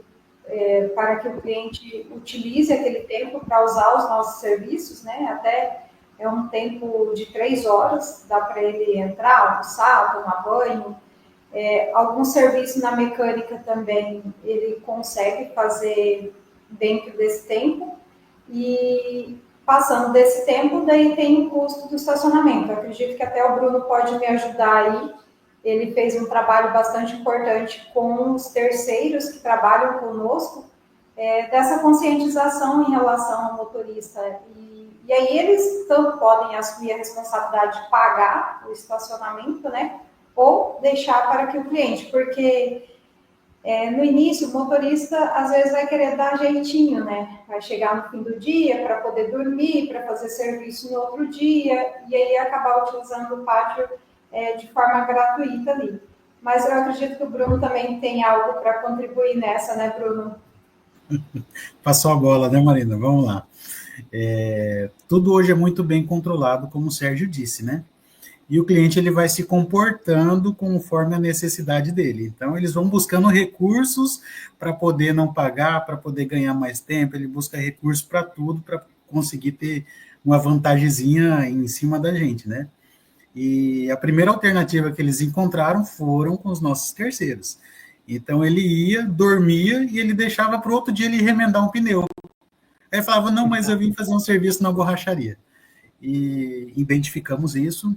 para que o cliente utilize aquele tempo para usar os nossos serviços, né? Até é um tempo de 3 horas, dá para ele entrar, almoçar, tomar banho. Algum serviço na mecânica também ele consegue fazer dentro desse tempo. E passando desse tempo, daí tem o custo do estacionamento. Eu acredito que até o Bruno pode me ajudar aí. Ele fez um trabalho bastante importante com os terceiros que trabalham conosco, dessa conscientização em relação ao motorista. E aí eles tanto podem assumir a responsabilidade de pagar o estacionamento, né? Ou deixar para que o cliente, porque no início, o motorista às vezes vai querer dar jeitinho, né? Vai chegar no fim do dia para poder dormir, para fazer serviço no outro dia, e aí acabar utilizando o pátio de forma gratuita ali. Mas eu acredito que o Bruno também tem algo para contribuir nessa, né, Bruno? Passou a bola, né, Marina? Vamos lá. Tudo hoje é muito bem controlado, como o Sérgio disse, né? E o cliente ele vai se comportando conforme a necessidade dele. Então, eles vão buscando recursos para poder não pagar, para poder ganhar mais tempo, ele busca recursos para tudo, para conseguir ter uma vantagemzinha em cima da gente, né? E a primeira alternativa que eles encontraram foram com os nossos terceiros. Então, ele ia, dormia e ele deixava para o outro dia ele remendar um pneu. Aí falava, não, mas eu vim fazer um serviço na borracharia. E identificamos isso,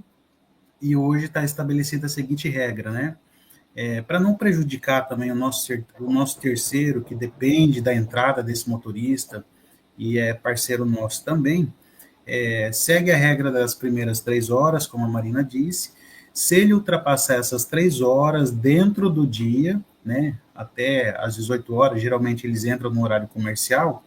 e hoje está estabelecida a seguinte regra, né? Para não prejudicar também o nosso terceiro, que depende da entrada desse motorista e é parceiro nosso também, segue a regra das primeiras 3 horas, como a Marina disse. Se ele ultrapassar essas 3 horas dentro do dia, né, até às 18 horas, geralmente eles entram no horário comercial,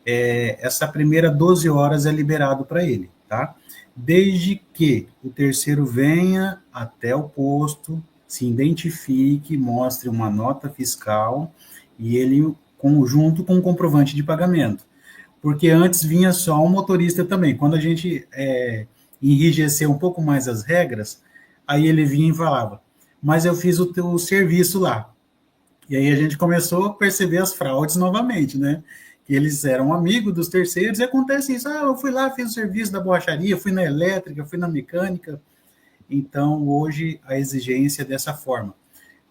essa primeira 12 horas é liberado para ele, tá? Desde que o terceiro venha até o posto, se identifique, mostre uma nota fiscal e ele junto com o comprovante de pagamento. Porque antes vinha só um motorista também. Quando a gente enrijeceu um pouco mais as regras, aí ele vinha e falava, mas eu fiz o teu serviço lá. E aí a gente começou a perceber as fraudes novamente, né? Que eles eram amigos dos terceiros, e acontece isso, eu fui lá, fiz o serviço da borracharia, fui na elétrica, fui na mecânica. Então, hoje, a exigência é dessa forma.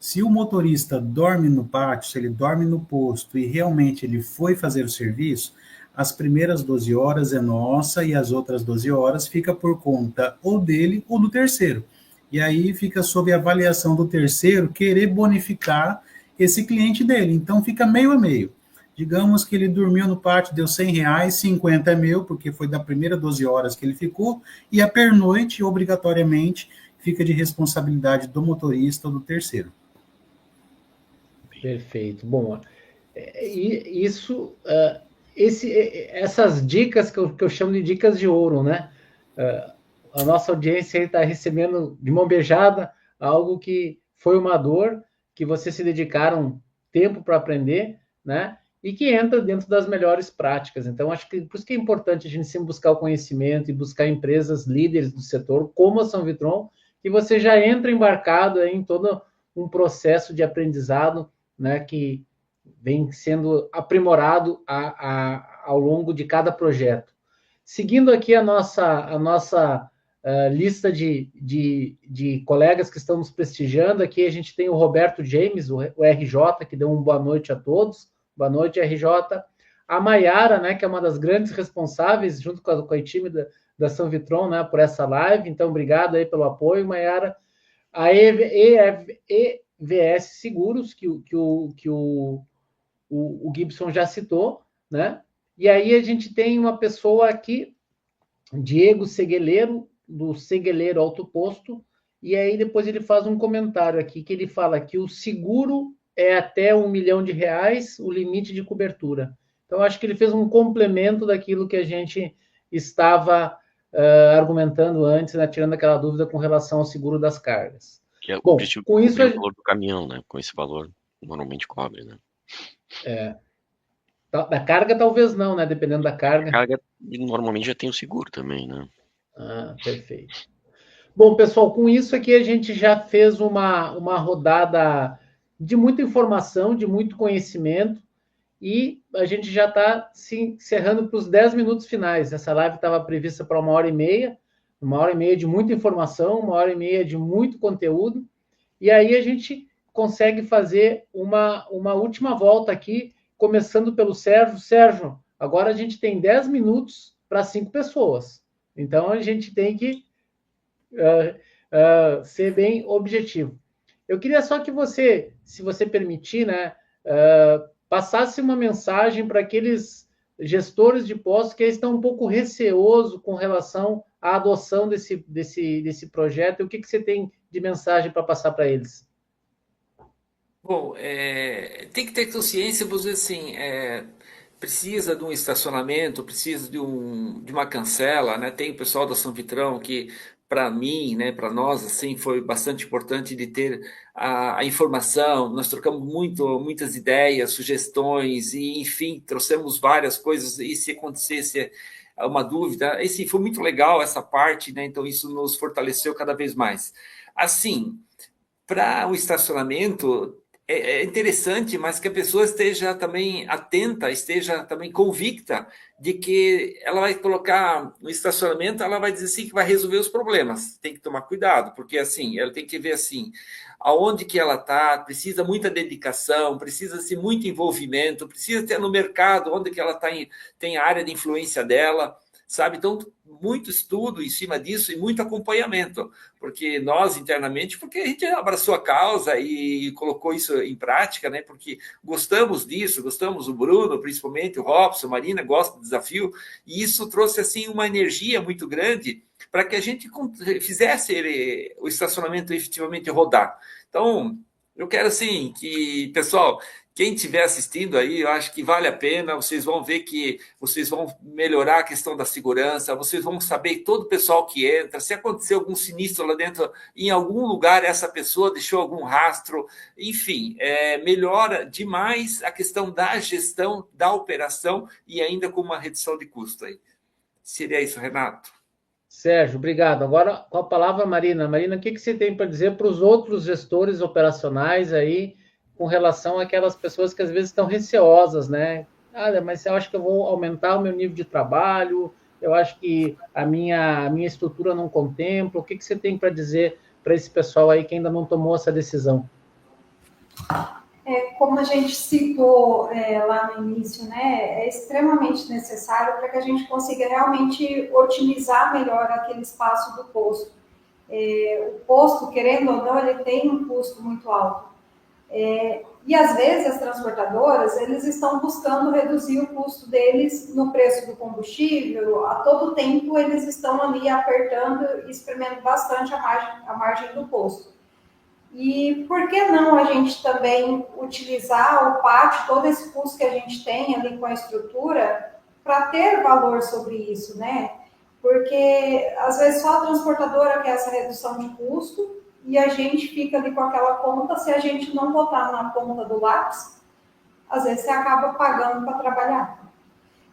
Se o motorista dorme no pátio, se ele dorme no posto e realmente ele foi fazer o serviço, as primeiras 12 horas é nossa e as outras 12 horas fica por conta ou dele ou do terceiro. E aí fica sob a avaliação do terceiro querer bonificar esse cliente dele. Então, fica meio a meio. Digamos que ele dormiu no pátio, deu R$100, 50 é meu, porque foi da primeira 12 horas que ele ficou, e a pernoite, obrigatoriamente, fica de responsabilidade do motorista ou do terceiro. Perfeito. Bom, essas dicas que eu chamo de dicas de ouro, né? A nossa audiência está recebendo de mão beijada algo que foi uma dor, que vocês se dedicaram tempo para aprender, né? E que entra dentro das melhores práticas. Então, acho que por isso que é importante a gente sempre buscar o conhecimento e buscar empresas líderes do setor, como a São Vitron, que você já entra embarcado em todo um processo de aprendizado, né, que vem sendo aprimorado ao longo de cada projeto. Seguindo aqui a nossa lista de colegas que estamos prestigiando, aqui a gente tem o Roberto James, o RJ, que deu uma boa noite a todos. Boa noite, RJ. A Maiara, né, que é uma das grandes responsáveis, junto com a time da São Vitron, né, por essa live. Então, obrigado aí pelo apoio, Maiara. A EVS Seguros, que o Gibson já citou, né? E aí a gente tem uma pessoa aqui, Diego Segueleiro, do cegueleiro autoposto, e aí depois ele faz um comentário aqui, que ele fala que o seguro é até R$1 milhão o limite de cobertura. Então, acho que ele fez um complemento daquilo que a gente estava argumentando antes, né, tirando aquela dúvida com relação ao seguro das cargas. Que é o Bom, objetivo com isso... o valor do caminhão, né? Com esse valor, normalmente cobre, né? Da carga, talvez não, né? Dependendo da carga. A carga, normalmente, já tem o seguro também, né? Perfeito. Bom, pessoal, com isso aqui a gente já fez uma rodada de muita informação, de muito conhecimento, e a gente já está se encerrando para os 10 minutos finais. Essa live estava prevista para 1h30, 1h30 de muita informação, 1h30 de muito conteúdo, e aí a gente consegue fazer uma última volta aqui, começando pelo Sérgio. Sérgio, agora a gente tem 10 minutos para 5 pessoas, então a gente tem que ser bem objetivo. Eu queria só que você, se você permitir, né, passasse uma mensagem para aqueles gestores de postos que estão um pouco receosos com relação à adoção desse projeto. E o que você tem de mensagem para passar para eles? Bom, tem que ter consciência, vou dizer assim, precisa de um estacionamento, precisa de uma cancela, né? Tem o pessoal da São Vitrão que, para mim, né, para nós, assim, foi bastante importante de ter a informação. Nós trocamos muitas ideias, sugestões e, enfim, trouxemos várias coisas. E se acontecesse uma dúvida, assim, foi muito legal essa parte, né? Então isso nos fortaleceu cada vez mais. Assim, para o estacionamento é interessante, mas que a pessoa esteja também atenta, esteja também convicta de que ela vai colocar no estacionamento, ela vai dizer assim que vai resolver os problemas. Tem que tomar cuidado, porque assim, ela tem que ver assim, aonde que ela está, precisa muita dedicação, precisa-se muito envolvimento, precisa ter no mercado onde que ela está, tem a área de influência dela, sabe? Então, muito estudo em cima disso e muito acompanhamento, porque nós internamente, porque a gente abraçou a causa e colocou isso em prática, né? Porque gostamos disso, gostamos do Bruno, principalmente o Robson, a Marina, gosta do desafio, e isso trouxe assim uma energia muito grande para que a gente fizesse o estacionamento efetivamente rodar. Então, eu quero assim que, pessoal, quem estiver assistindo aí, eu acho que vale a pena, vocês vão ver que vocês vão melhorar a questão da segurança, vocês vão saber todo o pessoal que entra, se acontecer algum sinistro lá dentro, em algum lugar essa pessoa deixou algum rastro, enfim, melhora demais a questão da gestão, da operação e ainda com uma redução de custo aí. Seria isso, Renato. Sérgio, obrigado. Agora, com a palavra, Marina. Marina, o que você tem para dizer para os outros gestores operacionais aí, com relação àquelas pessoas que às vezes estão receosas, né? Mas eu acho que eu vou aumentar o meu nível de trabalho, eu acho que a minha estrutura não contempla. O que você tem para dizer para esse pessoal aí que ainda não tomou essa decisão? Como a gente citou lá no início, né, é extremamente necessário para que a gente consiga realmente otimizar melhor aquele espaço do posto. O posto, querendo ou não, ele tem um custo muito alto. E às vezes as transportadoras, eles estão buscando reduzir o custo deles no preço do combustível, a todo tempo eles estão ali apertando e espremendo bastante a margem do posto. E por que não a gente também utilizar o pátio, todo esse custo que a gente tem ali com a estrutura, para ter valor sobre isso, né? Porque às vezes só a transportadora quer essa redução de custo, e a gente fica ali com aquela conta, se a gente não botar na ponta do lápis, às vezes você acaba pagando para trabalhar.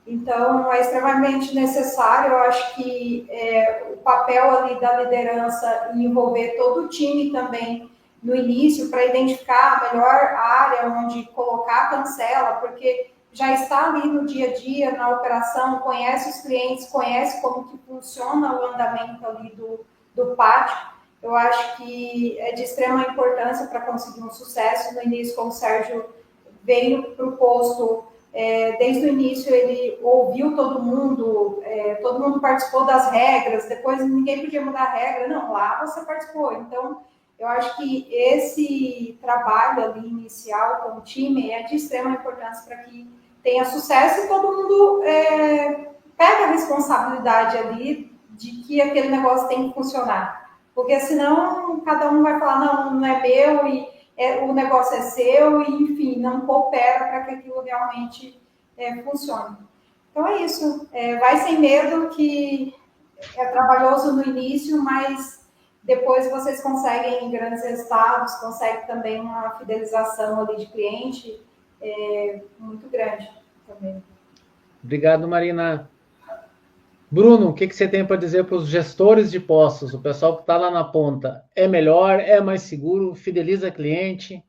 Então, é extremamente necessário, eu acho que o papel ali da liderança e envolver todo o time também no início, para identificar a melhor área onde colocar a cancela, porque já está ali no dia a dia, na operação, conhece os clientes, conhece como que funciona o andamento ali do pátio. Eu acho que é de extrema importância para conseguir um sucesso. No início, como o Sérgio veio para o posto, desde o início ele ouviu todo mundo participou das regras, depois ninguém podia mudar a regra, não, lá você participou. Então, eu acho que esse trabalho ali inicial com o time é de extrema importância para que tenha sucesso e todo mundo pega a responsabilidade ali de que aquele negócio tem que funcionar. Porque senão cada um vai falar, não, não é meu, e o negócio é seu, e enfim, não coopera para que aquilo realmente funcione. Então é isso, vai sem medo, que é trabalhoso no início, mas depois vocês conseguem grandes resultados, conseguem também uma fidelização ali de cliente muito grande também. Obrigado, Marina. Bruno, o que você tem para dizer para os gestores de postos, o pessoal que está lá na ponta? É melhor, é mais seguro, fideliza cliente?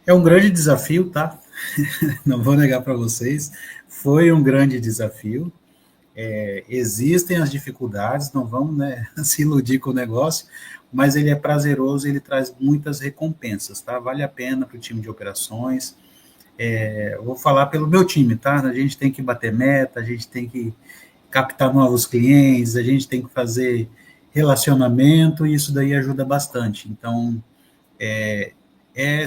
É um grande desafio, tá? Não vou negar para vocês, foi um grande desafio. Existem as dificuldades, não vamos, né, se iludir com o negócio, mas ele é prazeroso, ele traz muitas recompensas, tá? Vale a pena para o time de operações. Eu vou falar pelo meu time, tá? A gente tem que bater meta, a gente tem que captar novos clientes, a gente tem que fazer relacionamento, e isso daí ajuda bastante. Então,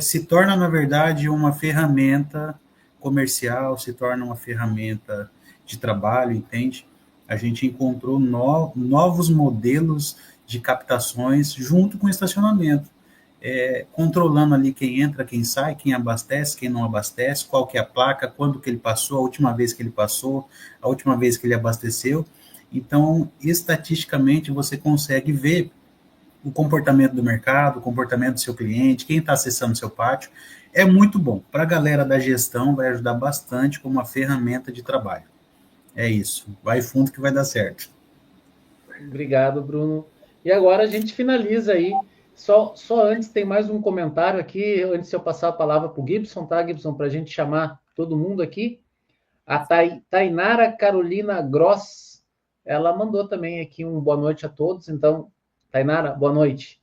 se torna, na verdade, uma ferramenta comercial, se torna uma ferramenta de trabalho, entende? A gente encontrou novos modelos de captações junto com o estacionamento, controlando ali quem entra, quem sai, quem abastece, quem não abastece, qual que é a placa, quando que ele passou, a última vez que ele passou, a última vez que ele abasteceu. Então, estatisticamente, você consegue ver o comportamento do mercado, o comportamento do seu cliente, quem está acessando o seu pátio. É muito bom. Para a galera da gestão, vai ajudar bastante como uma ferramenta de trabalho. É isso. Vai fundo que vai dar certo. Obrigado, Bruno. E agora a gente finaliza aí. Só antes, tem mais um comentário aqui, antes de eu passar a palavra para o Gibson, tá, Gibson? Para a gente chamar todo mundo aqui. A Tainara Carolina Gross, ela mandou também aqui um boa noite a todos. Então, Tainara, boa noite.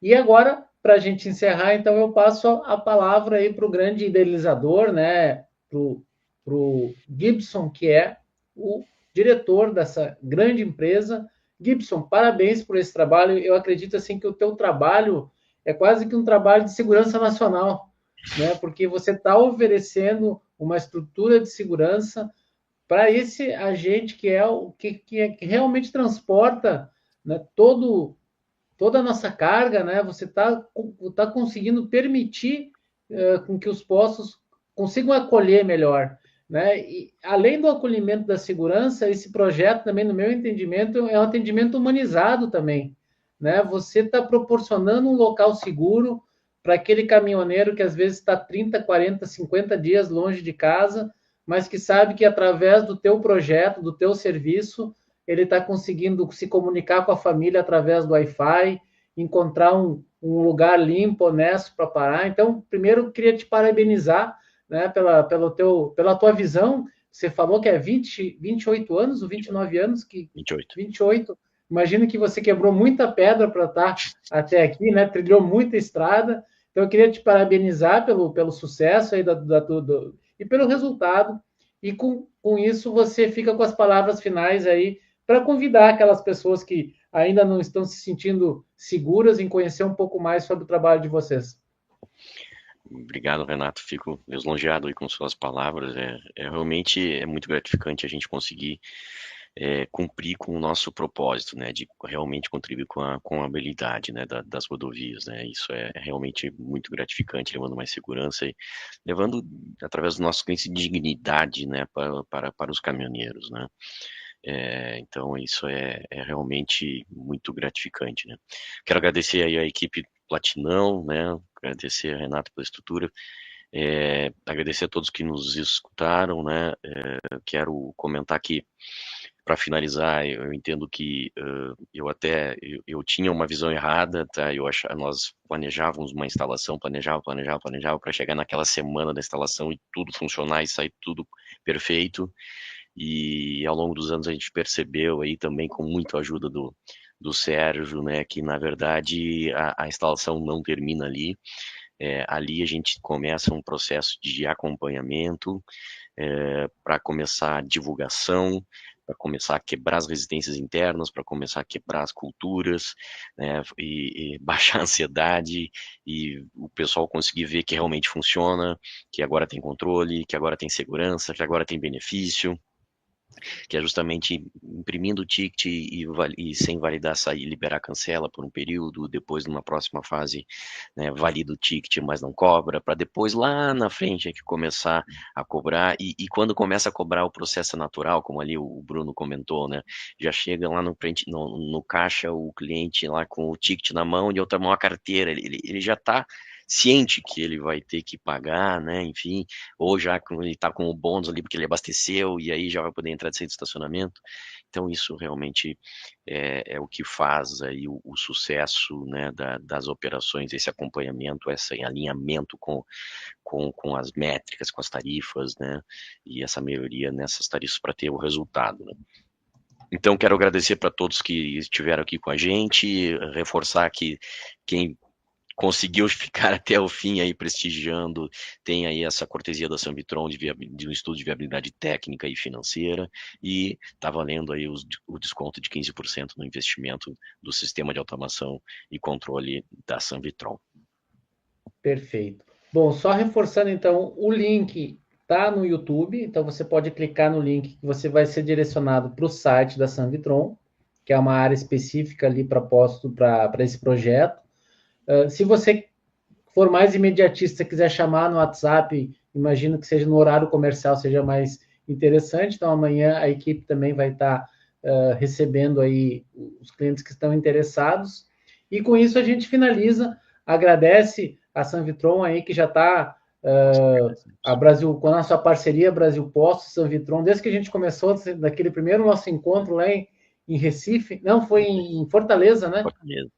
E agora, para a gente encerrar, então eu passo a palavra aí para o grande idealizador, né? Para o Gibson, que é o diretor dessa grande empresa. Gibson, parabéns por esse trabalho. Eu acredito assim que o teu trabalho é quase que um trabalho de segurança nacional, né? Porque você está oferecendo uma estrutura de segurança para esse agente que é o que realmente transporta, né, toda a nossa carga, né? Você tá conseguindo permitir com que os postos consigam acolher melhor, né? E além do acolhimento da segurança, esse projeto também, no meu entendimento, é um atendimento humanizado também, né? Você está proporcionando um local seguro para aquele caminhoneiro que às vezes está 30, 40, 50 dias longe de casa, mas que sabe que através do teu projeto, do teu serviço, ele está conseguindo se comunicar com a família através do Wi-Fi, encontrar um lugar limpo, honesto para parar. Então, primeiro, eu queria te parabenizar, né, pela tua visão. Você falou que é 28 anos ou 29 anos? 28. 28. Imagino que você quebrou muita pedra para estar até aqui, né? Trilhou muita estrada. Então, eu queria te parabenizar pelo sucesso aí e pelo resultado. E com isso, você fica com as palavras finais aí para convidar aquelas pessoas que ainda não estão se sentindo seguras em conhecer um pouco mais sobre o trabalho de vocês. Obrigado, Renato. Fico lisonjeado aí com suas palavras. Realmente muito gratificante a gente conseguir cumprir com o nosso propósito, né, de realmente contribuir com a habilidade, né, das rodovias, né. Isso é realmente muito gratificante, levando mais segurança e levando, através dos nossos clientes, dignidade, né, para os caminhoneiros, né. Então isso é realmente muito gratificante, né. Quero agradecer aí a equipe Platinão, né, agradecer a Renata pela estrutura, agradecer a todos que nos escutaram, né. Quero comentar aqui, para finalizar, eu entendo que eu tinha uma visão errada, tá? Nós planejávamos uma instalação, planejava para chegar naquela semana da instalação e tudo funcionar e sair tudo perfeito. E ao longo dos anos a gente percebeu aí também, com muita ajuda do Sérgio, né, que na verdade a instalação não termina ali. Ali a gente começa um processo de acompanhamento, para começar a divulgação, para começar a quebrar as resistências internas, para começar a quebrar as culturas, né, e baixar a ansiedade, e o pessoal conseguir ver que realmente funciona, que agora tem controle, que agora tem segurança, que agora tem benefício. que é justamente imprimindo o ticket e sem validar sair, liberar cancela por um período, depois numa próxima fase, né, valida o ticket, mas não cobra, para depois lá na frente é que começar a cobrar, e quando começa a cobrar o processo natural, como ali o Bruno comentou, né, já chega lá no caixa o cliente lá com o ticket na mão, de outra mão a carteira, ele já está ciente que ele vai ter que pagar, né, enfim, ou já ele está com o bônus ali porque ele abasteceu e aí já vai poder entrar de estacionamento. Então isso realmente é o que faz aí o sucesso, né, das operações, esse acompanhamento, esse alinhamento com as métricas, com as tarifas, né, e essa melhoria nessas tarifas para ter o resultado, né. Então quero agradecer para todos que estiveram aqui com a gente, reforçar que quem conseguiu ficar até o fim aí prestigiando, tem aí essa cortesia da Sanvitron de um estudo de viabilidade técnica e financeira, e está valendo aí o desconto de 15% no investimento do sistema de automação e controle da Sanvitron. Perfeito. Bom, só reforçando então, o link está no YouTube, então você pode clicar no link que você vai ser direcionado para o site da Sanvitron, que é uma área específica ali proposto para esse projeto. Se você for mais imediatista, quiser chamar no WhatsApp, imagino que seja no horário comercial, seja mais interessante. Então, amanhã a equipe também vai estar recebendo aí os clientes que estão interessados. E com isso a gente finaliza, agradece a Sanvitron aí que já está a Brasil, com a nossa parceria Brasil Postos, Sanvitron, desde que a gente começou, daquele primeiro nosso encontro lá em Recife, não, foi em Fortaleza, né?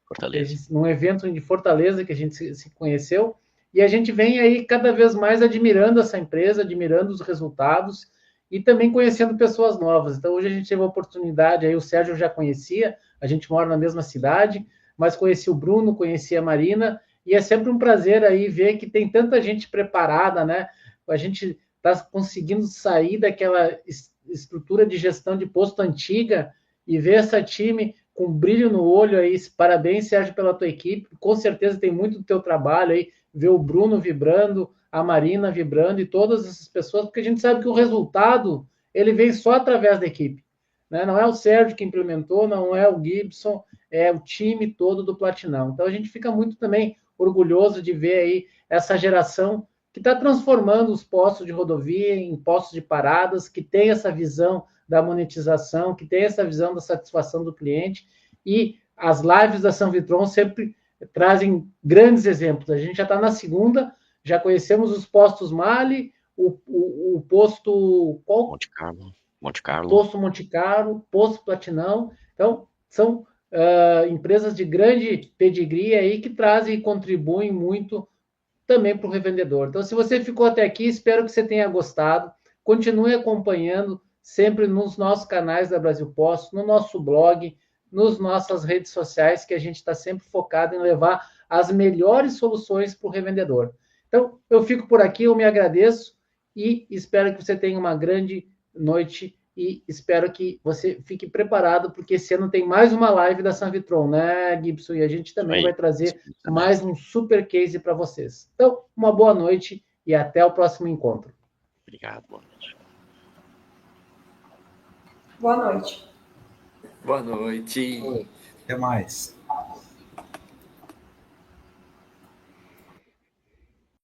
Fortaleza. Num evento de Fortaleza que a gente se conheceu, e a gente vem aí cada vez mais admirando essa empresa, admirando os resultados, e também conhecendo pessoas novas. Então, hoje a gente teve a oportunidade, aí o Sérgio já conhecia, a gente mora na mesma cidade, mas conheci o Bruno, conheci a Marina, e é sempre um prazer aí ver que tem tanta gente preparada, né? A gente está conseguindo sair daquela estrutura de gestão de posto antiga e ver essa time com brilho no olho aí. Parabéns, Sérgio, pela tua equipe. Com certeza tem muito do teu trabalho aí, ver o Bruno vibrando, a Marina vibrando e todas essas pessoas, porque a gente sabe que o resultado ele vem só através da equipe. Né? Não é o Sérgio que implementou, não é o Gibson, é o time todo do Platinão. Então a gente fica muito também orgulhoso de ver aí essa geração que está transformando os postos de rodovia em postos de paradas, que tem essa visão da monetização, que tem essa visão da satisfação do cliente, e as lives da Sanvitron sempre trazem grandes exemplos. A gente já está na segunda, já conhecemos os postos Mali, o posto... Monte Carlo. Posto Monte Carlo, Posto Platinão. Então, são empresas de grande pedigree aí que trazem e contribuem muito também para o revendedor. Então, se você ficou até aqui, espero que você tenha gostado. Continue acompanhando sempre nos nossos canais da Brasil Postos, no nosso blog, nas nossas redes sociais, que a gente está sempre focado em levar as melhores soluções para o revendedor. Então, eu fico por aqui, eu me agradeço e espero que você tenha uma grande noite e espero que você fique preparado, porque esse ano tem mais uma live da Sanvitron, né, Gibson? E a gente também vai trazer mais um super case para vocês. Então, uma boa noite e até o próximo encontro. Obrigado, boa noite. Boa noite. Boa noite. Até mais.